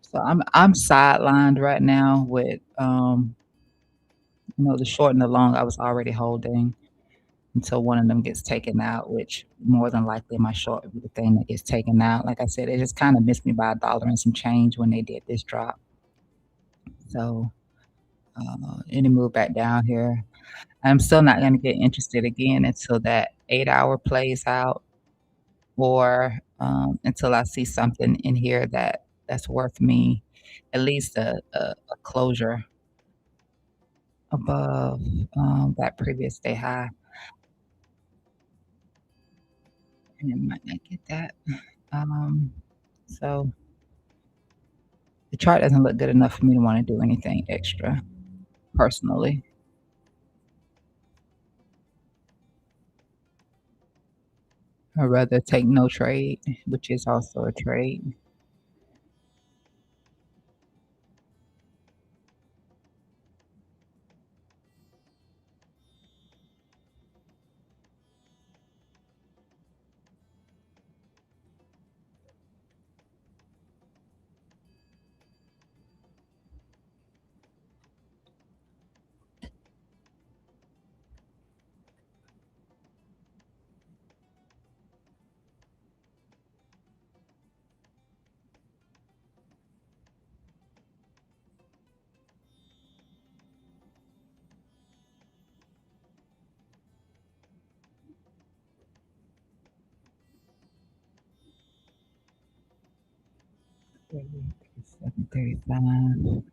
So I'm sidelined right now with the short and the long I was already holding until one of them gets taken out, which more than likely my short will be the thing that gets taken out. Like I said, it just kind of missed me by a dollar and some change when they did this drop. So any move back down here, I'm still not going to get interested again until that 8 hour plays out, or until I see something in here that's worth me at least a closure above that previous day high, and it might not get that. Um, so the chart doesn't look good enough for me to want to do anything extra personally. I'd rather take no trade, which is also a trade. Seven 35. Let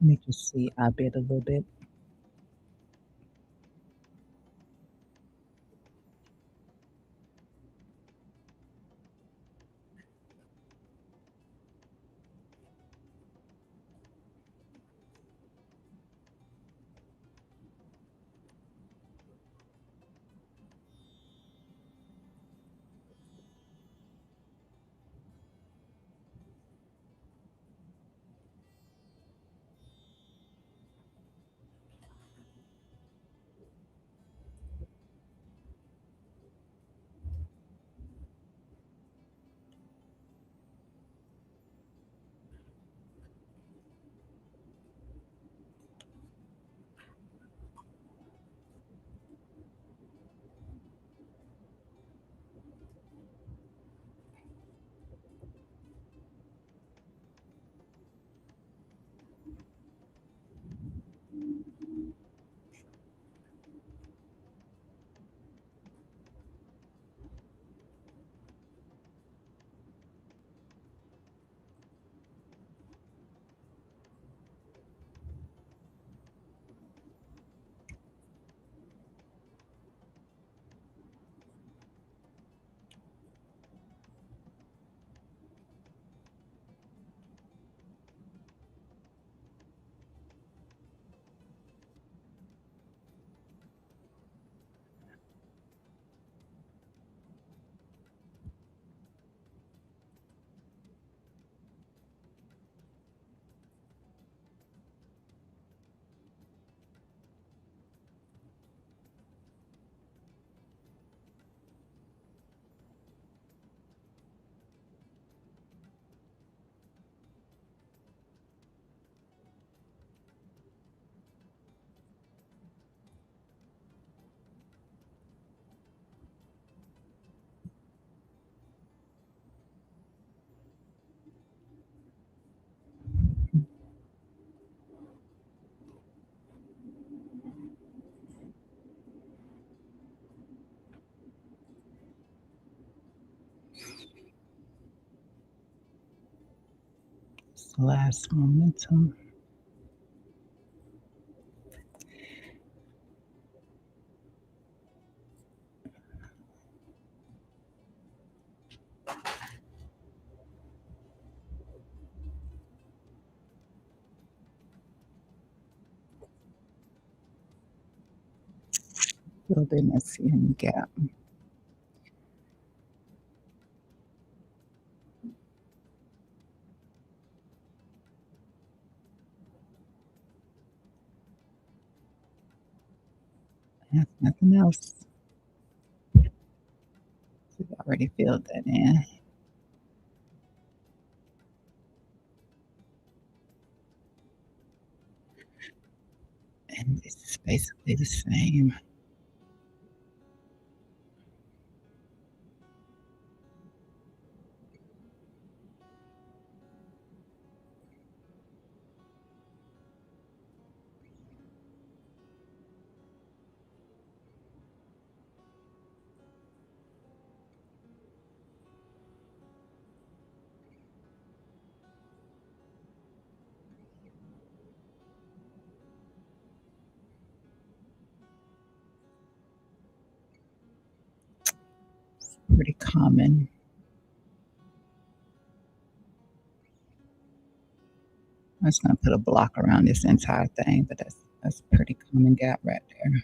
me just see. I bid a little bit. last momentum. Building a CM gap. That's nothing else. We've already filled that in. And this is basically the same. It's pretty common. I'm just gonna put a block around this entire thing, but that's a pretty common gap right there.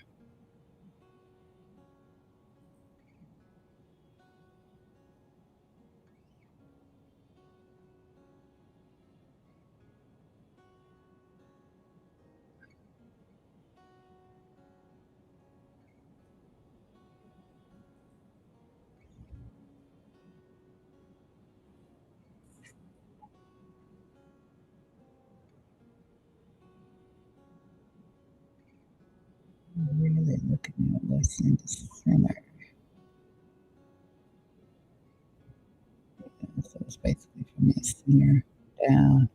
Really looking at what's in the center. So it's basically from that center down.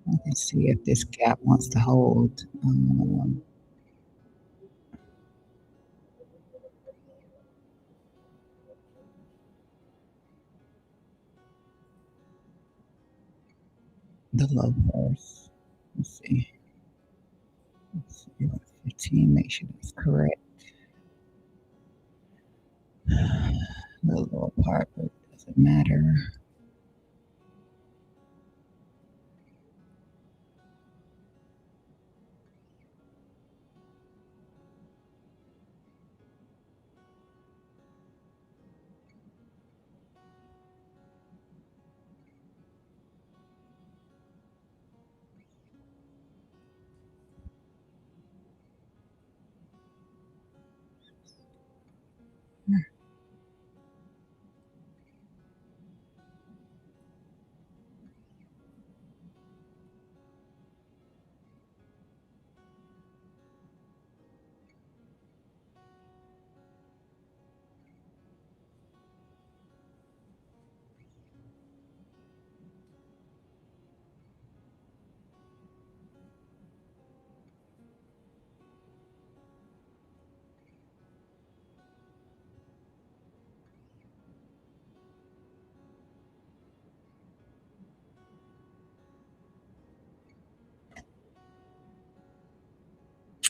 I can see if this gap wants to hold. The low first. Let's see. Let's see. 15. Make sure that's correct. The lower part, but it doesn't matter.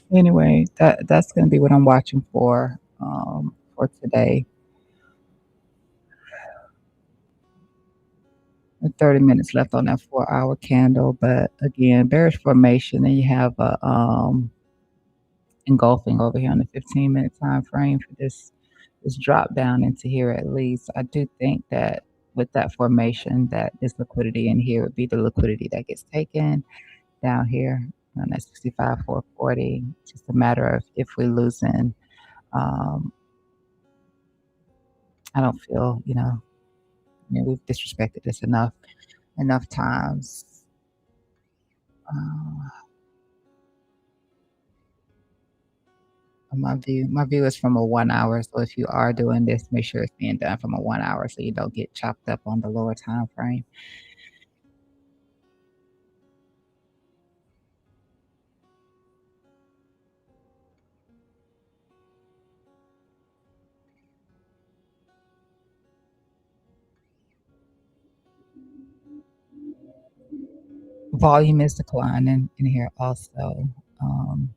Anyway, that's gonna be what I'm watching for today. 30 minutes left on that 4-hour candle, but again, bearish formation, and you have a engulfing over here on the 15-minute time frame for this drop down into here at least. I do think that with that formation, that this liquidity in here would be the liquidity that gets taken down here on that 65,440. Just a matter of if we're losing. I don't feel, we've disrespected this enough times. Uh, my view is from a 1 hour. So if you are doing this, make sure it's being done from a 1 hour so you don't get chopped up on the lower time frame. volume is declining in here also. Um,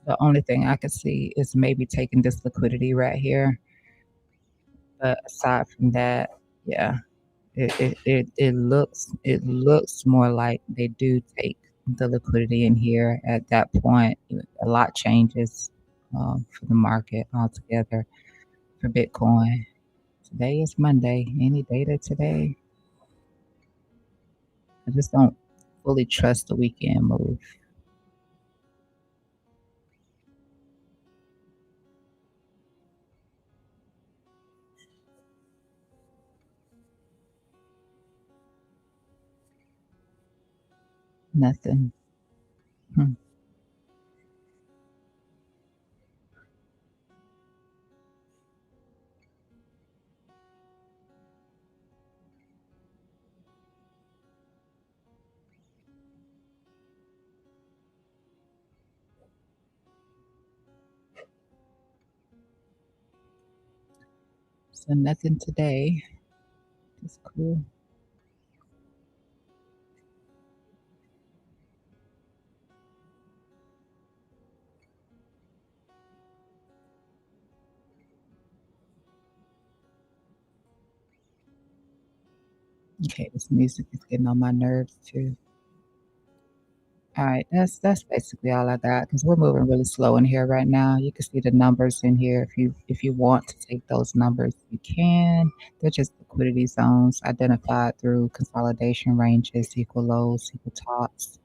the only thing I could see is maybe taking this liquidity right here. But aside from that, yeah, it looks more like they do take the liquidity in here at that point. A lot changes for the market altogether for Bitcoin. Today is Monday. Any data today? I just don't fully trust the weekend move. Nothing. Hmm. So nothing today. It's cool. Okay, this music is getting on my nerves too. All right, that's basically all I got because we're moving really slow in here right now. You can see the numbers in here. If you want to take those numbers, you can. They're just liquidity zones identified through consolidation ranges, equal lows, equal tops.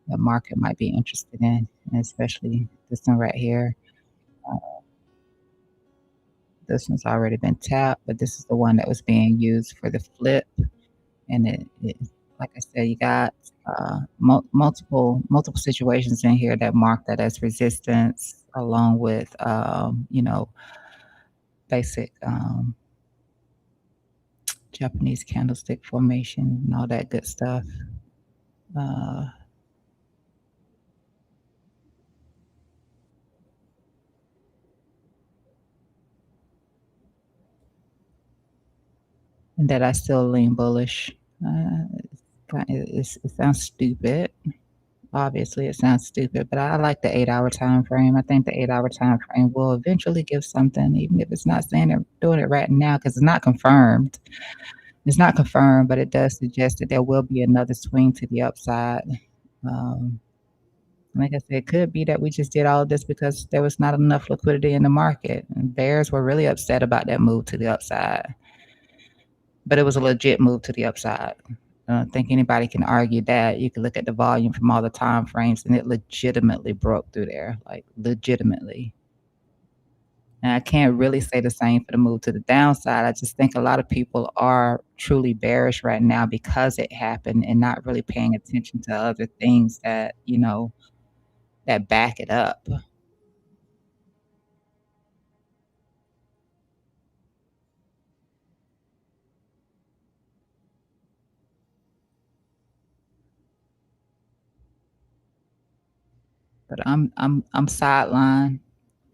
The market might be interested in, and especially this one right here. Uh, this one's already been tapped, but this is the one that was being used for the flip. And it like I said, you got multiple situations in here that mark that as resistance, along with basic Japanese candlestick formation and all that good stuff. Uh, and that I still lean bullish. It sounds stupid. Obviously, it sounds stupid, but I like the 8-hour time frame. I think the 8-hour time frame will eventually give something, even if it's not saying they're doing it right now because it's not confirmed. It's not confirmed, but it does suggest that there will be another swing to the upside. Um, like I said, it could be that we just did all of this because there was not enough liquidity in the market. And bears were really upset about that move to the upside, but it was a legit move to the upside. I don't think anybody can argue that. You can look at the volume from all the time frames, and it legitimately broke through there, like legitimately. And I can't really say the same for the move to the downside. I just think a lot of people are truly bearish right now because it happened and not really paying attention to other things that, that back it up. But I'm sidelined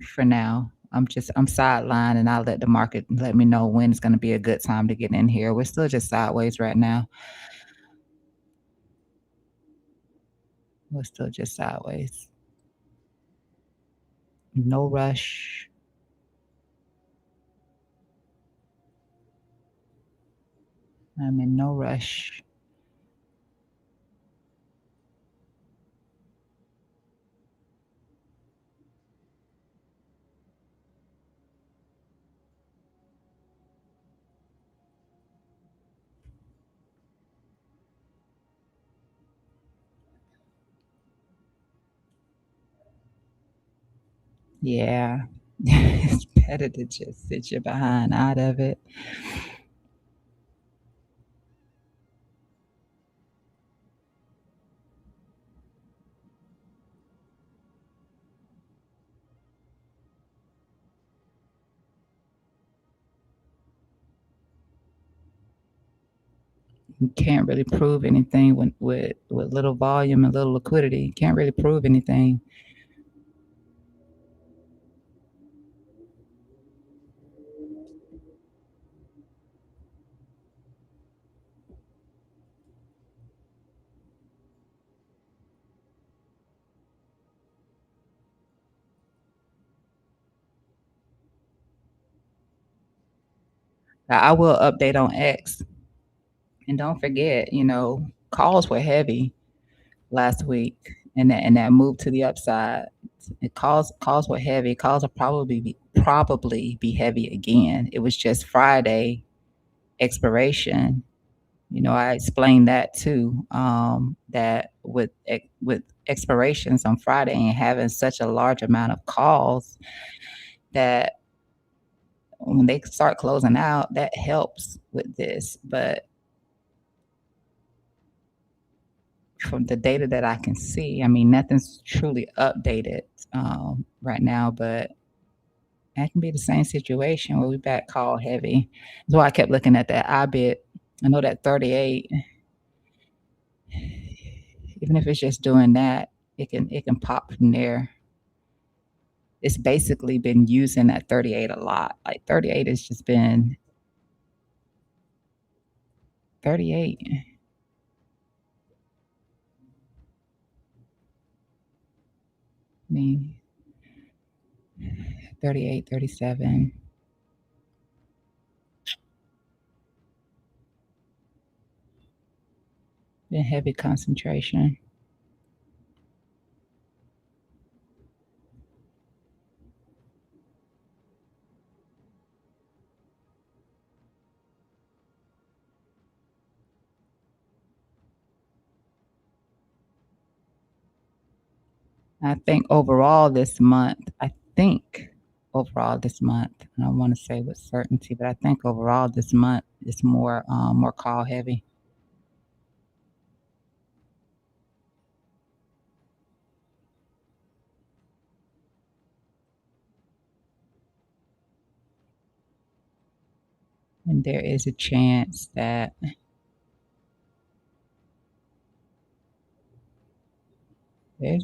for now. I'm sidelined and I'll let the market let me know when it's gonna be a good time to get in here. We're still just sideways right now. We're still just sideways. No rush. I'm in no rush. Yeah. It's better to just sit your behind out of it. You can't really prove anything with little volume and little liquidity. You can't really prove anything. Now, I will update on X. And don't forget, calls were heavy last week, and that move to the upside. Calls were heavy. Calls will probably be heavy again. It was just Friday expiration. I explained that too. That with expirations on Friday and having such a large amount of calls, that when they start closing out, that helps with this. But from the data that I can see, I mean, nothing's truly updated right now, but that can be the same situation where we back call heavy. That's why I kept looking at that IBIT. I know that 38, even if it's just doing that, it can pop from there. It's basically been using that 38 a lot. Like 38 has just been 38. I mean, 38, 37. Been heavy concentration. I think overall this month, I don't want to say with certainty, but I think overall this month is more call heavy. And there is a chance there's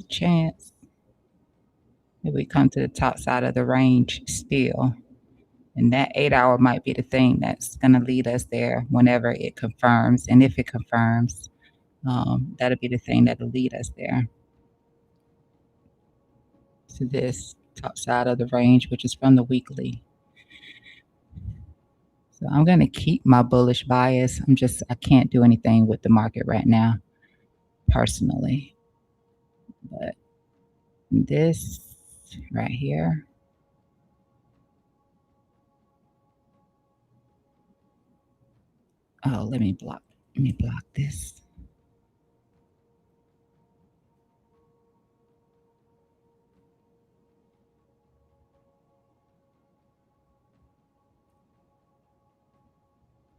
a chance that we come to the top side of the range still. And that 8 hour might be the thing that's going to lead us there whenever it confirms. And if it confirms, that'll be the thing that'll lead us there to this top side of the range, which is from the weekly. So I'm going to keep my bullish bias. I can't do anything with the market right now, personally. But this right here, oh, let me block this.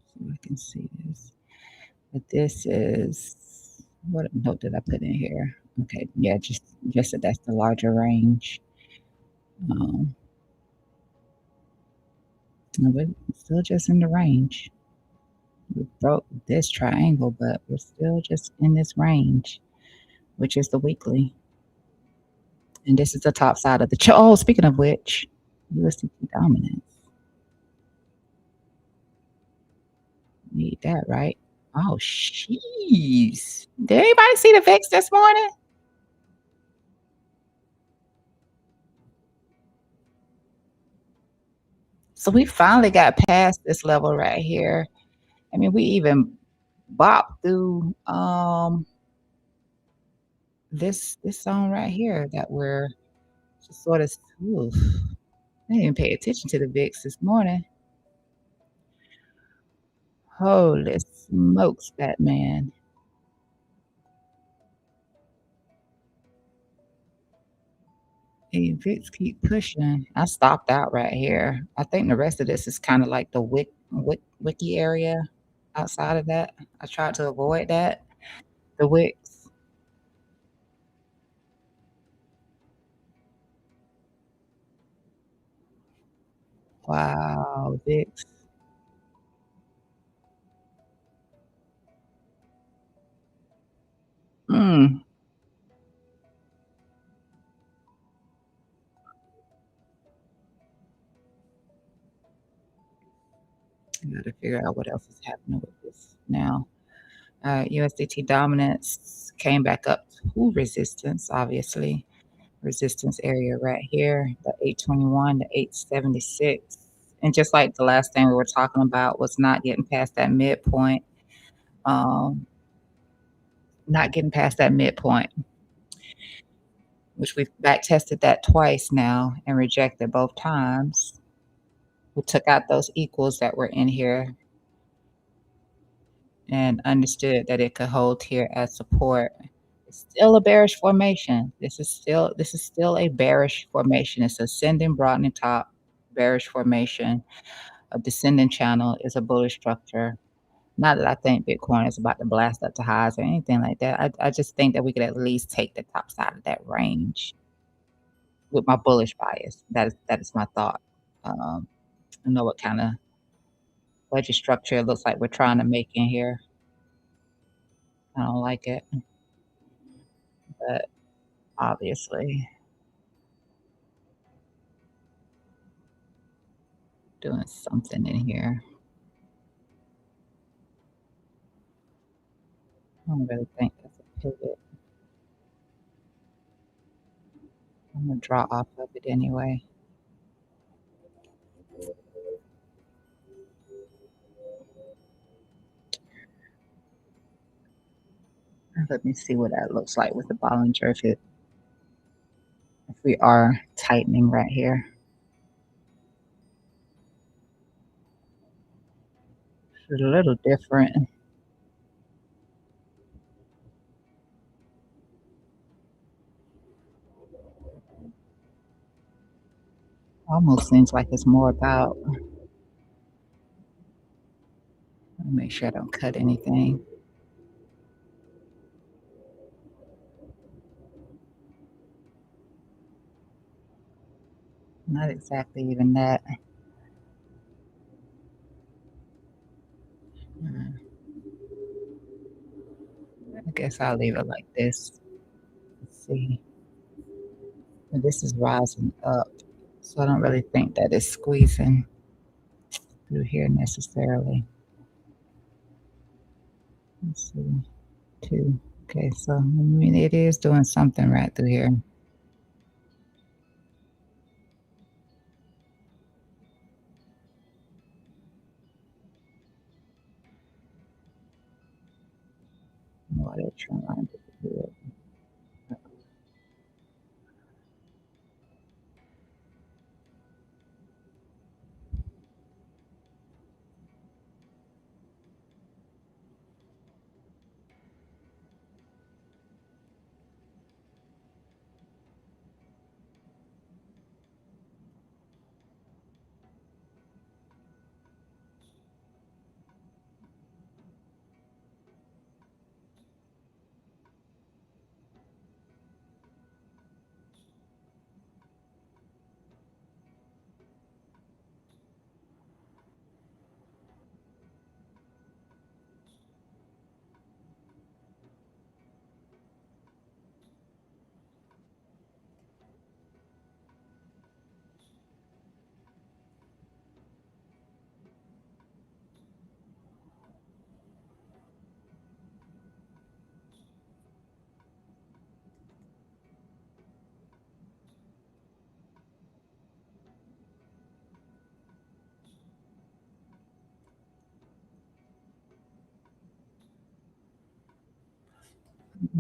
So I can see this. But this is, what note did I put in here? Okay, yeah, just that that's the larger range. Um, we're still just in the range. We broke this triangle, but we're still just in this range, which is the weekly. And this is the top side of the chart. Oh, speaking of which, USDT dominance. Need that, right? Oh, jeez. Did anybody see the VIX this morning? So we finally got past this level right here. I mean, we even bopped through this zone right here that we're just sort of. Oof, I didn't even pay attention to the VIX this morning. Holy smokes, that man. Hey, VIX keep pushing. I stopped out right here. I think the rest of this is kind of like the wiki area. Outside of that, I tried to avoid that. The wicks. Wow, VIX. Mm. I gotta figure out what else is happening with this now. USDT dominance came back up to resistance, obviously. Resistance area right here, the 821 to 876. And just like the last thing we were talking about was not getting past that midpoint, um, not getting past that midpoint, which we've back tested that twice now and rejected both times. We took out those equals that were in here and understood that it could hold here as support. It's still a bearish formation. This is still a bearish formation. It's ascending broadening top, bearish formation. A descending channel is a bullish structure. Not that I think Bitcoin is about to blast up to highs or anything like that. I just think that we could at least take the top side of that range with my bullish bias. That is my thought. I know what kind of budget structure it looks like we're trying to make in here. I don't like it, but obviously doing something in here. I don't really think that's a pivot. I'm gonna draw off of it anyway. Let me see what that looks like with the Bollinger if we are tightening right here. It's a little different. Almost seems like it's more about, let me make sure I don't cut anything. Not exactly even that. I guess I'll leave it like this. Let's see. And this is rising up, so I don't really think that it's squeezing through here necessarily. Let's see. Two. Okay, so I mean it is doing something right through here. What they're trying to do.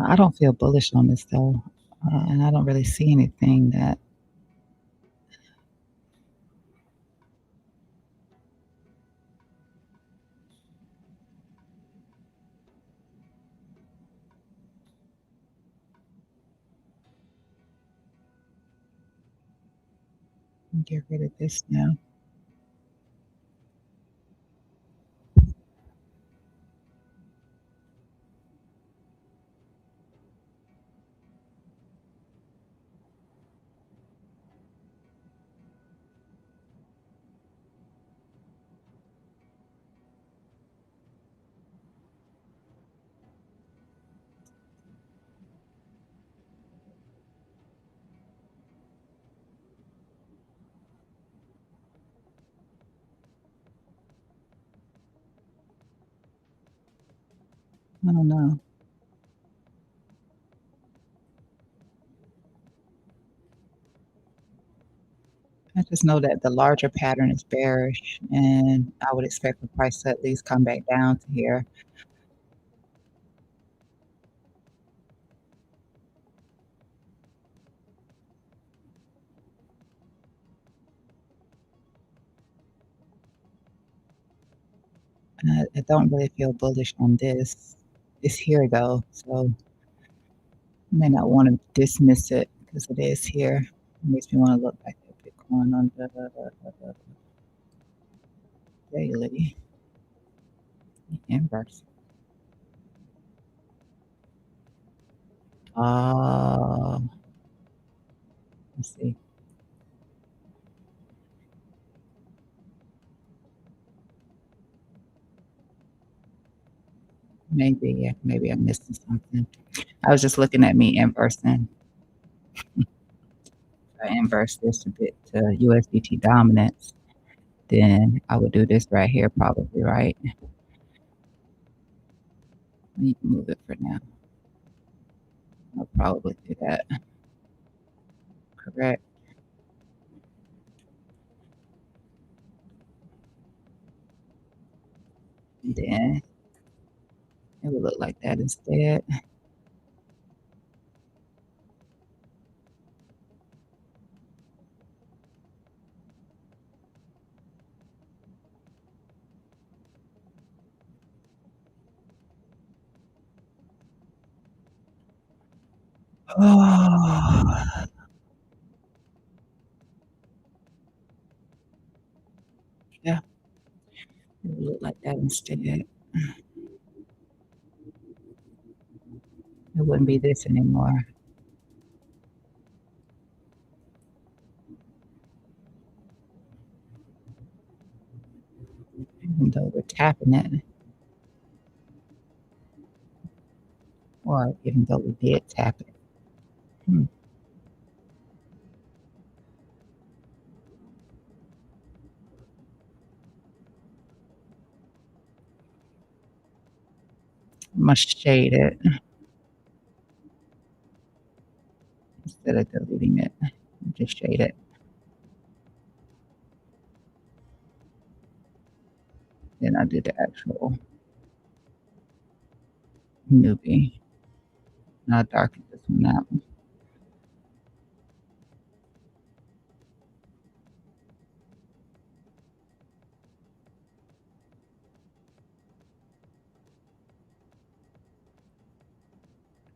I don't feel bullish on this though, and I don't really see anything that get rid of this now. I don't know. just know that the larger pattern is bearish, and I would expect the price to at least come back down to here. I don't really feel bullish on this. It's here though, so you may not want to dismiss it because it is here. It makes me want to look back at Bitcoin on the daily inverse. Uh, let's see. Maybe, yeah, maybe I'm missing something. I was just looking at me inversing. If I inverse this a bit to USDT dominance, then I would do this right here, probably, right? Let me move it for now. I'll probably do that. Correct. And then it would look like that instead. Oh, yeah, it would look like that instead. It wouldn't be this anymore. Even though we're tapping it, or even though we did tap it. Hmm. I'm gonna shade it instead of deleting it. Just shade it. Then I do the actual newbie. And I'll darken this one out.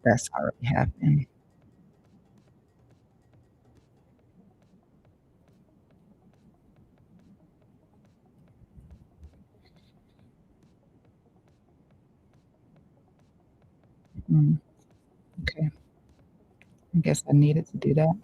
That's already happened. Mm, okay. I guess I needed to do that.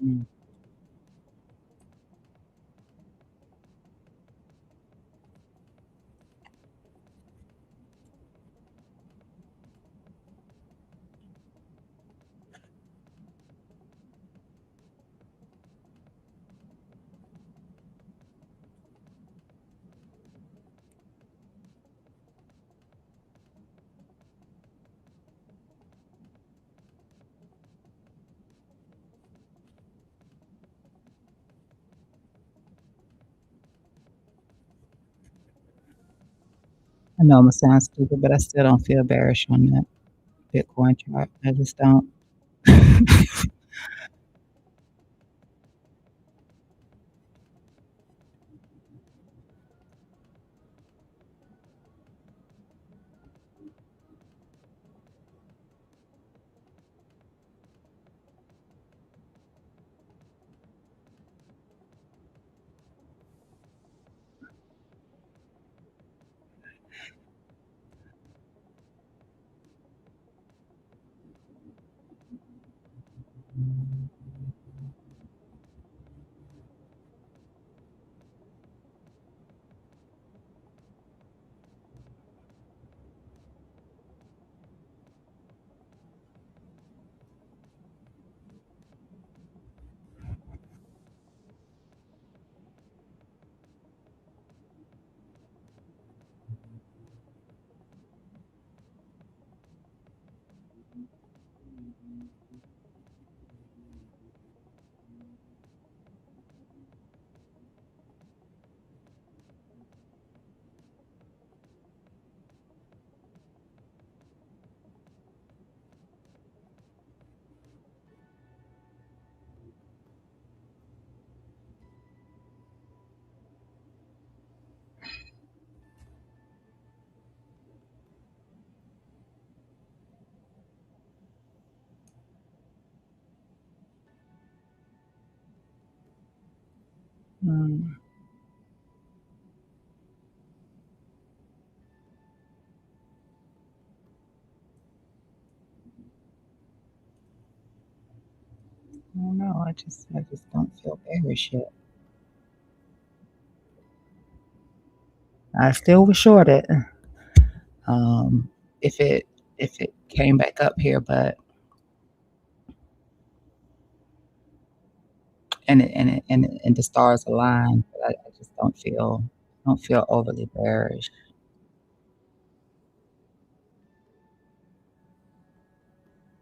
Mm. I know I'm gonna sound stupid, but I still don't feel bearish on that Bitcoin chart. I just don't. Mm, I don't know. I just don't feel bearish yet. I still was short it. Um, if it came back up here, but and the stars align, but I just don't feel overly bearish.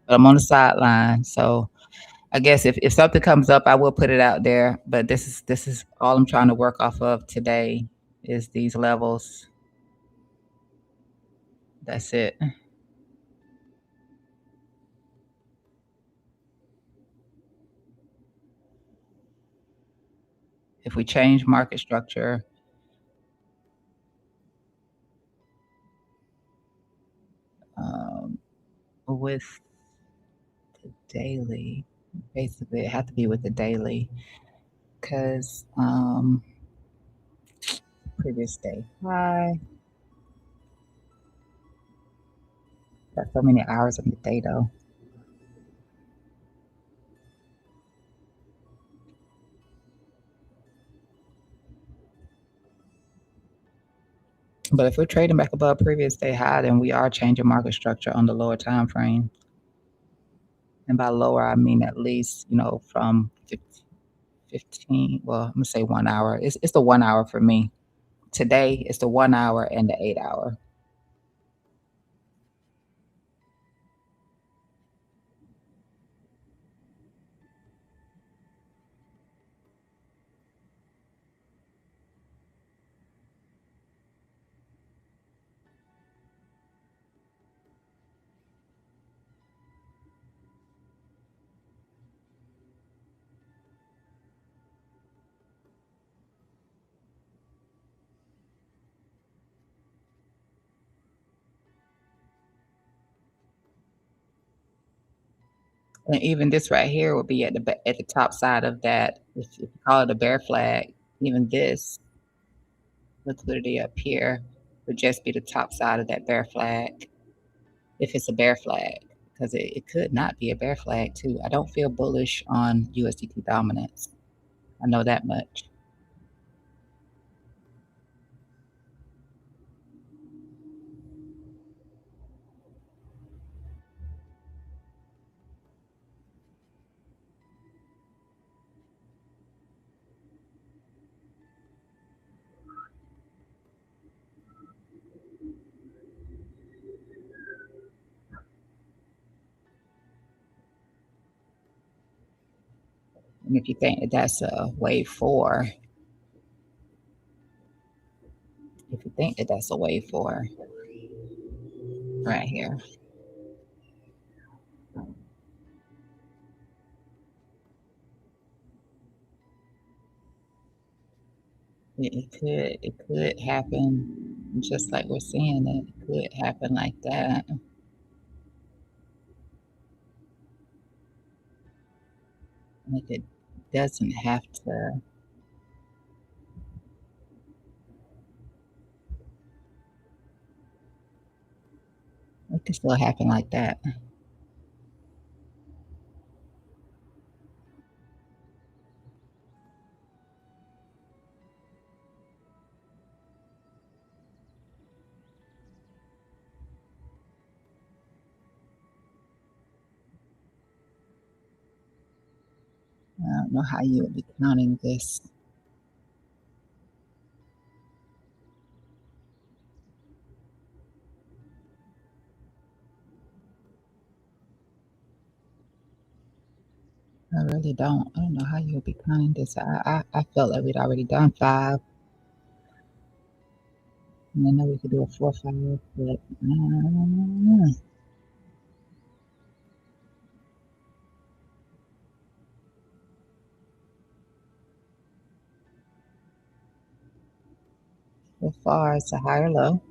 But I'm on the sideline, so I guess if something comes up, I will put it out there. But this is all I'm trying to work off of today is these levels. That's it. If we change market structure, um, with the daily, basically it had to be with the daily because previous day high. Got so many hours in the day though. But if we're trading back above previous day high, then we are changing market structure on the lower time frame. And by lower, I mean at least, from 15, well, I'm gonna say 1 hour. It's the 1 hour for me. Today it's the 1 hour and the 8 hour. And even this right here will be at the top side of that. If you call it a bear flag, even this liquidity up here would just be the top side of that bear flag. If it's a bear flag, because it could not be a bear flag too. I don't feel bullish on USDT dominance. I know that much. And if you think that that's a wave four, if you think that that's a wave four right here, it could happen just like we're seeing it. It could happen like that. Like it doesn't have to. It could still happen like that. I don't know how you would be counting this. I really don't. I don't know how you would be counting this. I felt like we'd already done five, and I know we could do a 4-5, but so far it's a higher low.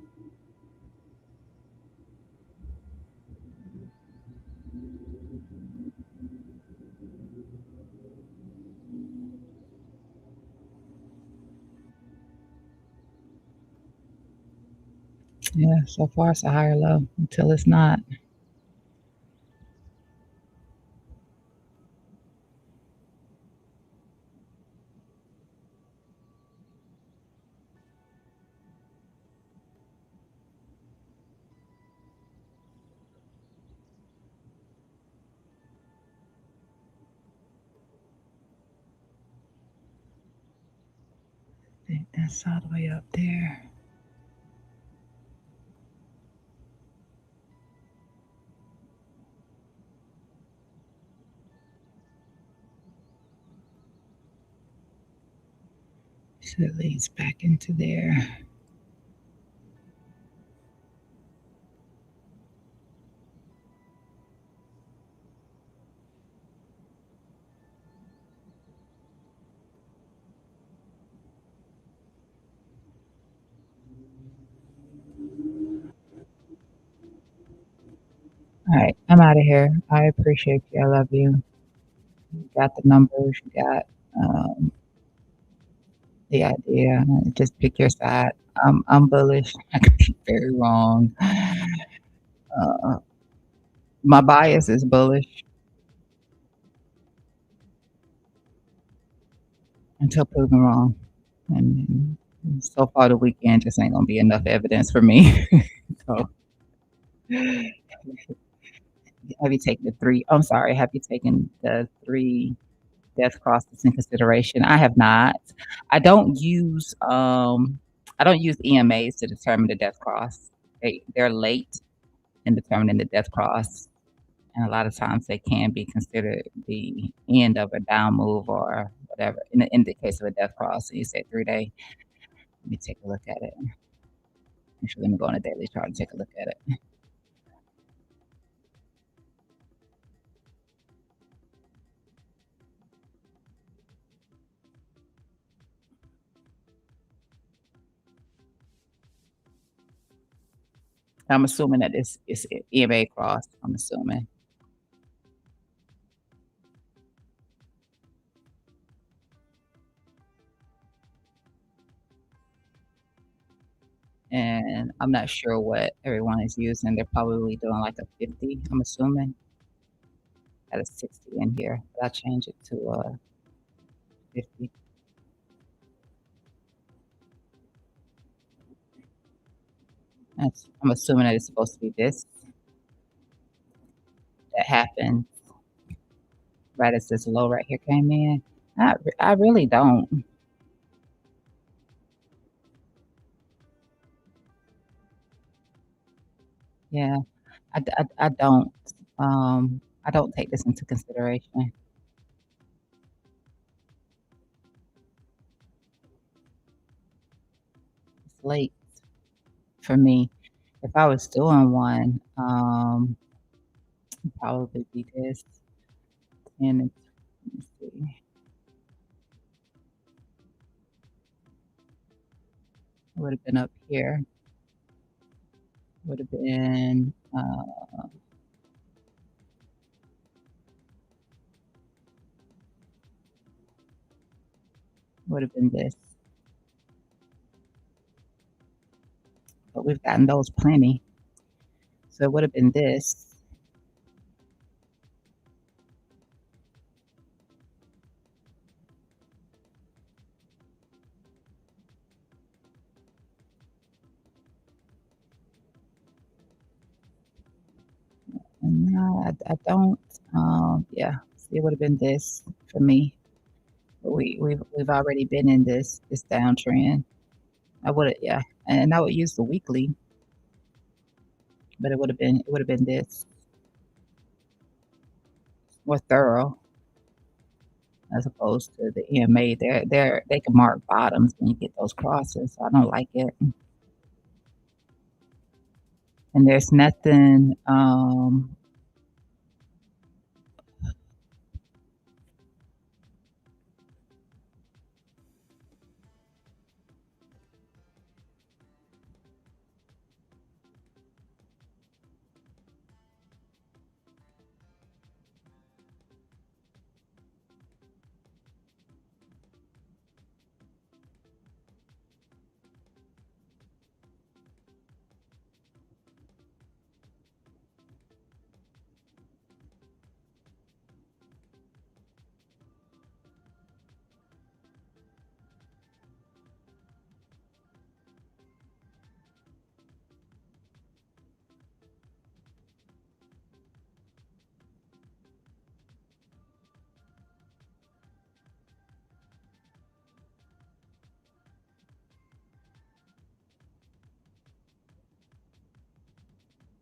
Yeah, so far it's a higher low until it's not. That's all the way up there. So it leads back into there. All right, I'm out of here. I appreciate you. I love you. You got the numbers. You got um, the idea. Just pick your side. I'm bullish. I could be very wrong. My bias is bullish until proven wrong. And so far, the weekend just ain't gonna be enough evidence for me. So, have you taken the three? I'm sorry. Have you taken the three death crosses in consideration? I have not. I don't use I don't use EMAs to determine the death cross. They're late in determining the death cross, and a lot of times they can be considered the end of a down move or whatever. In the case of a death cross, so you said 3 day. Let me take a look at it. Actually, let me go on a daily chart and take a look at it. I'm assuming that this is EMA cross. I'm assuming. And I'm not sure what everyone is using. They're probably doing like a 50, I'm assuming. Got a 60 in here, but I'll change it to 50. I'm assuming that it's supposed to be this that happened right as this low right here came in. I really don't. Yeah, I don't. I don't take this into consideration. It's late for me. If I was doing one, it'd probably be this. And it's, let me see, it would have been up here. Would have been would have been this. But we've gotten those plenty. So it would have been this. And no, I don't. Yeah, see, it would have been this for me. But we've already been in this downtrend. I would have, yeah, and I would use the weekly, but it would have been this more thorough as opposed to the EMA. They can mark bottoms when you get those crosses. So I don't like it. And there's nothing.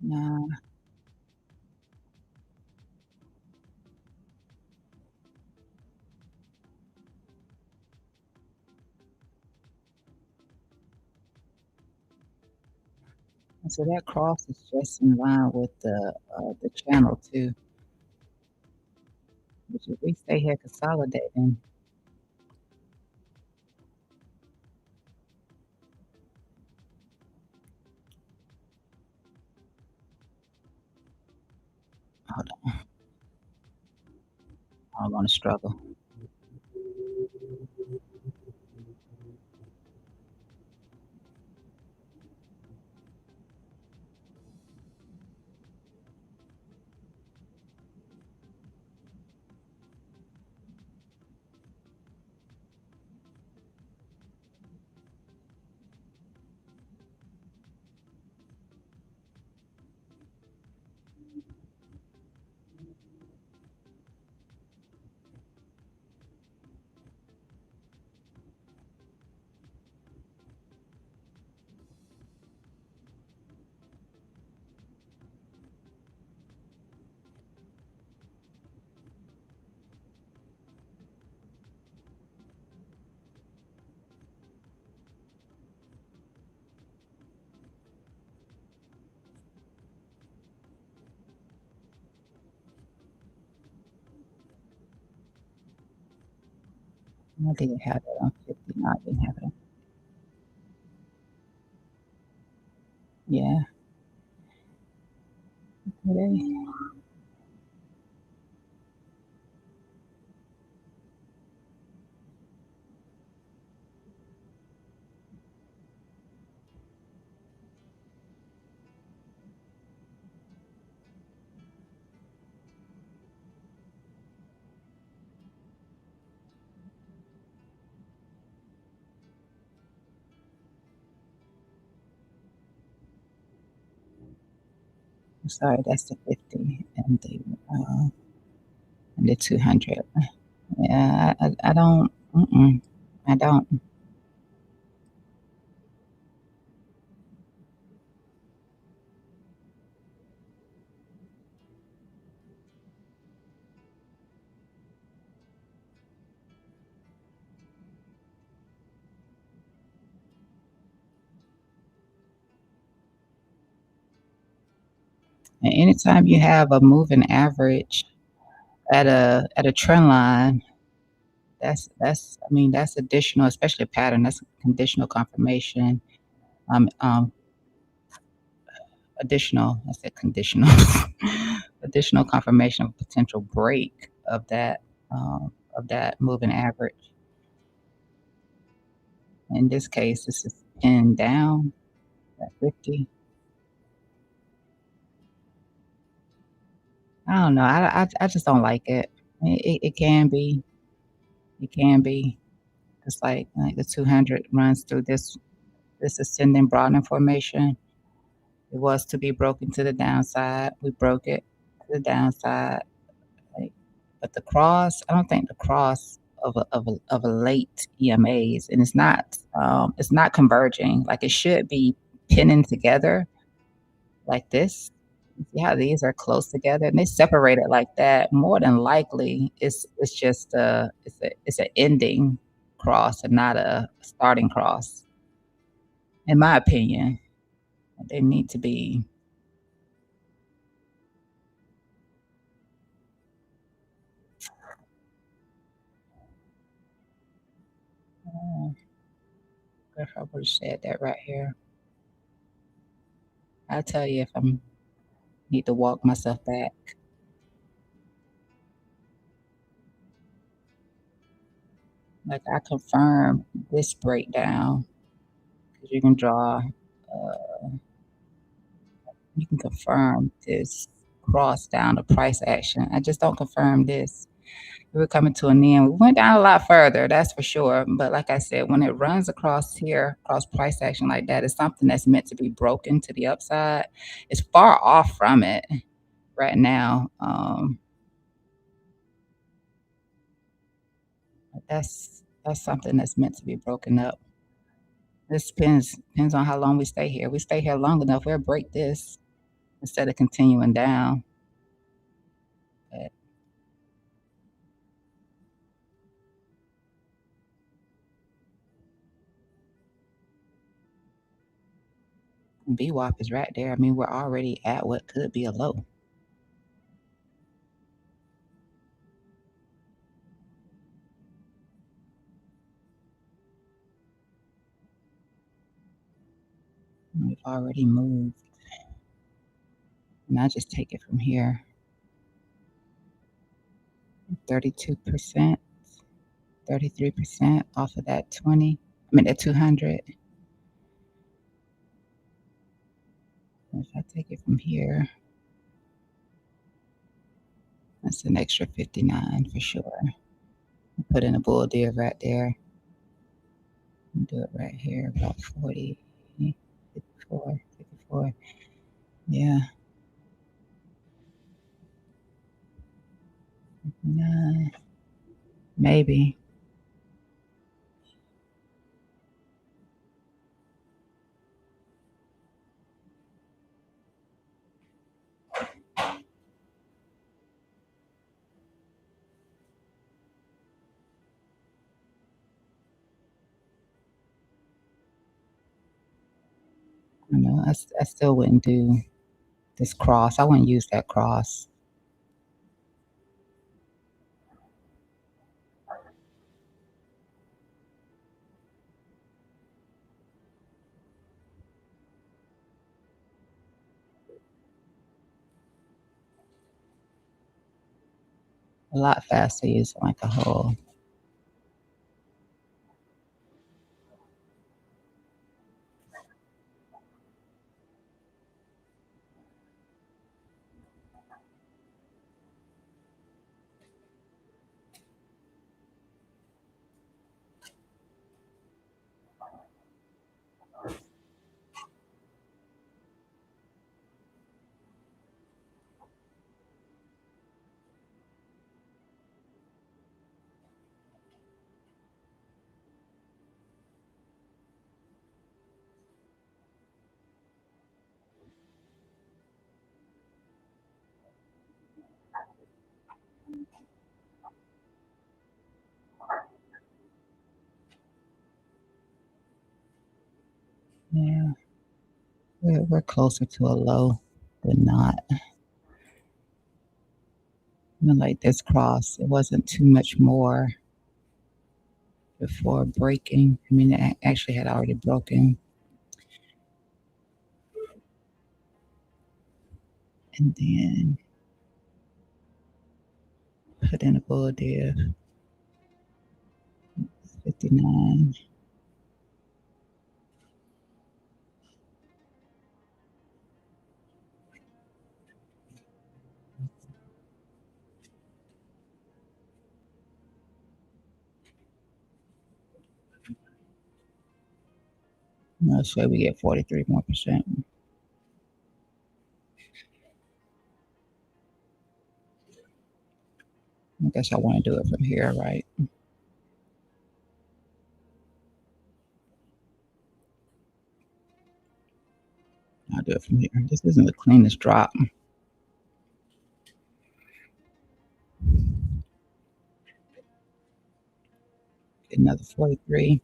Nah. And so that cross is just in line with the channel too, which if we stay here consolidating, hold on, I don't want to struggle. I didn't have that on 50. No, I didn't have it. Yeah. Today. I'm sorry, that's the 50 and the 200. Yeah, I don't. Mm-mm, I don't. And anytime you have a moving average at a trend line, that's I mean that's additional, especially a pattern. That's conditional confirmation. Um, um, additional. I said conditional. Additional confirmation of potential break of that moving average. In this case, this is pinned down at 50. I don't know. I just don't like it. It can be. It can be. It's like the 200 runs through this ascending broadening formation. It was to be broken to the downside. We broke it to the downside. Like, but the cross, I don't think the cross of a late EMAs, and it's not converging. Like it should be pinning together like this. See how these are close together and they separated like that. More than likely, it's just it's an ending cross and not a starting cross, in my opinion. They need to be. If I would have said that right here, I'll tell you if I'm need to walk myself back. Like I confirm this breakdown because you can confirm this cross down the price action. I just don't confirm this. We're coming to an end. We went down a lot further, that's for sure. But like I said, when it runs across here, across price action like that, it's something that's meant to be broken to the upside. It's far off from it right now. That's something that's meant to be broken up. This depends on how long we stay here. We stay here long enough, we'll break this. instead of continuing down. But VWAP is right there. I mean, we're already at what could be a low. We've already moved. And I just take it from here. 32%, 33% off of that 20. I mean, that 200. If I take it from here, that's an extra 59 for sure. Put in a bull div right there. Do it right here, about 40, 54, 54. Yeah. 59. Maybe. I know. I still wouldn't do this cross. I wouldn't use that cross. A lot faster using like a whole. Yeah. We're closer to a low than not. I mean, like this cross, it wasn't too much more before breaking. I mean, it actually had already broken. And then put in a bull div, 59. Let's say we get 43 more percent. I guess I want to do it from here, right? I'll do it from here. This isn't the cleanest drop. Get another 43.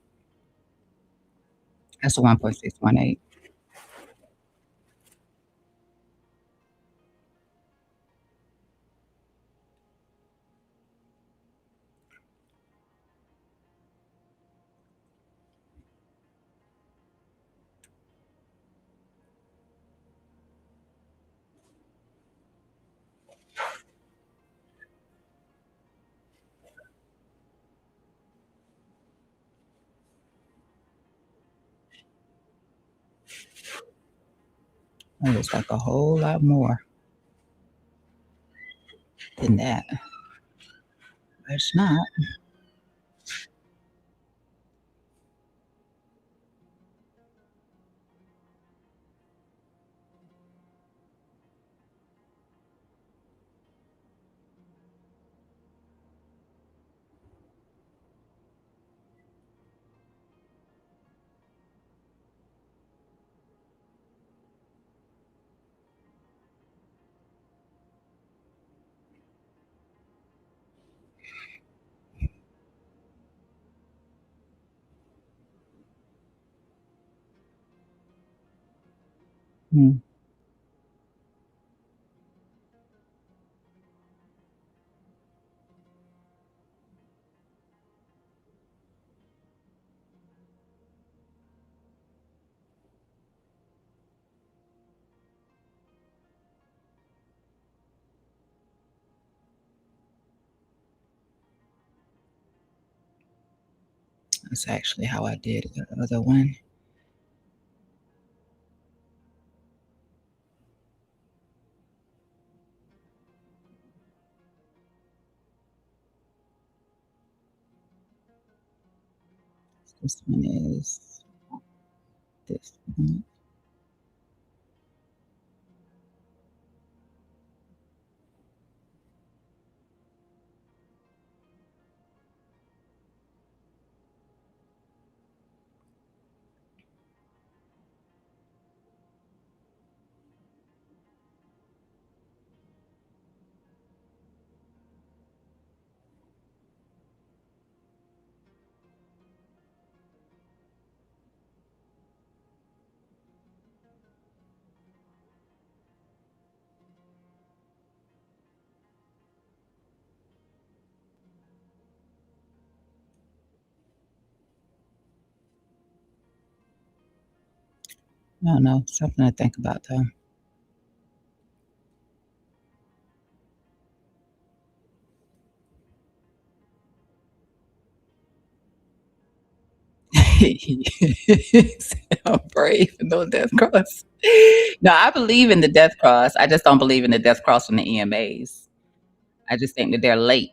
That's a 1.618. It looks like a whole lot more than that. But it's not. Mm. That's actually how I did the other one. This one is this one. I don't know, something to think about though. I'm brave and no death cross. No, I believe in the death cross. I just don't believe in the death cross from the EMAs. I just think that they're late.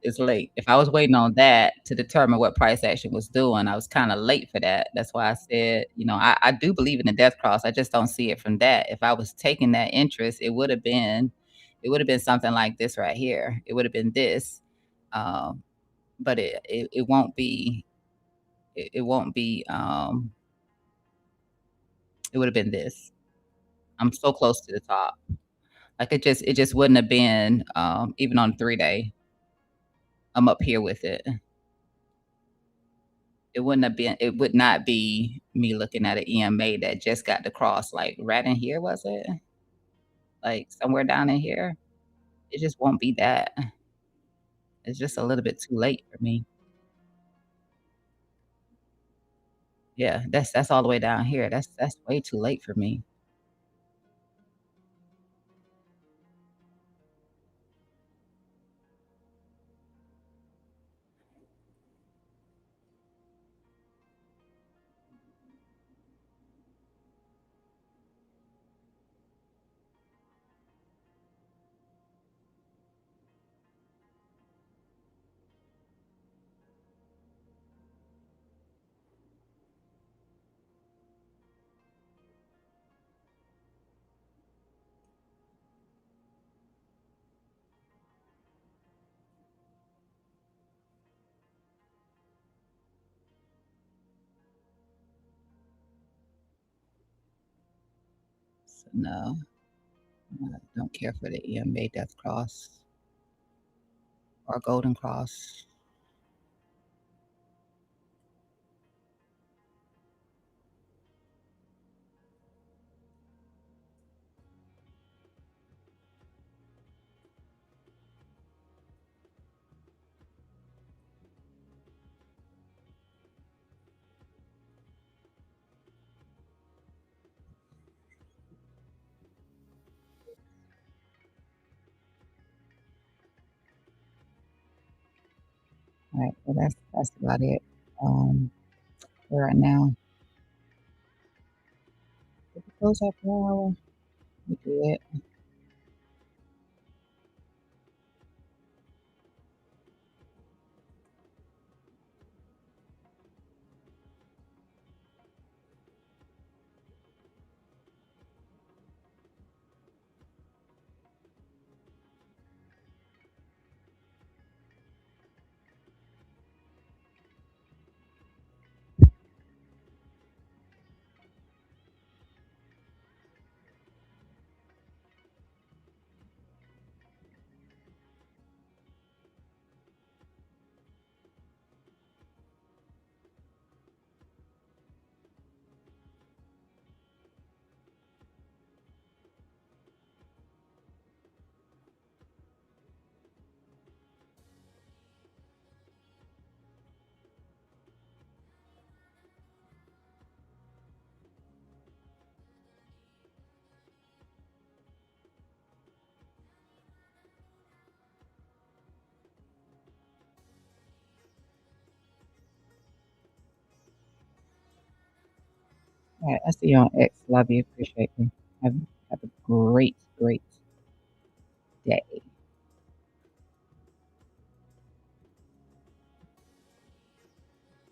It's late. If I was waiting on that to determine what price action was doing, I was kind of late for that. That's why I said, I do believe in the death cross. I just don't see it from that. If I was taking that interest, it would have been something like this right here. It would have been this. Um, but it won't be it won't be it would have been this. I'm so close to the top. Like it just wouldn't have been even on 3 day. I'm up here with it. It would not be me looking at an EMA that just got the cross, like, right in here, was it? Like, somewhere down in here? It just won't be that. It's just a little bit too late for me. Yeah, that's all the way down here. That's way too late for me. So, no, I don't care for the EMA Death Cross or Golden Cross. Alright, well, that's about it, for right now. Did we close out per hour? We did. All right, I see you on X. Love you. Appreciate you. Have a great, great day.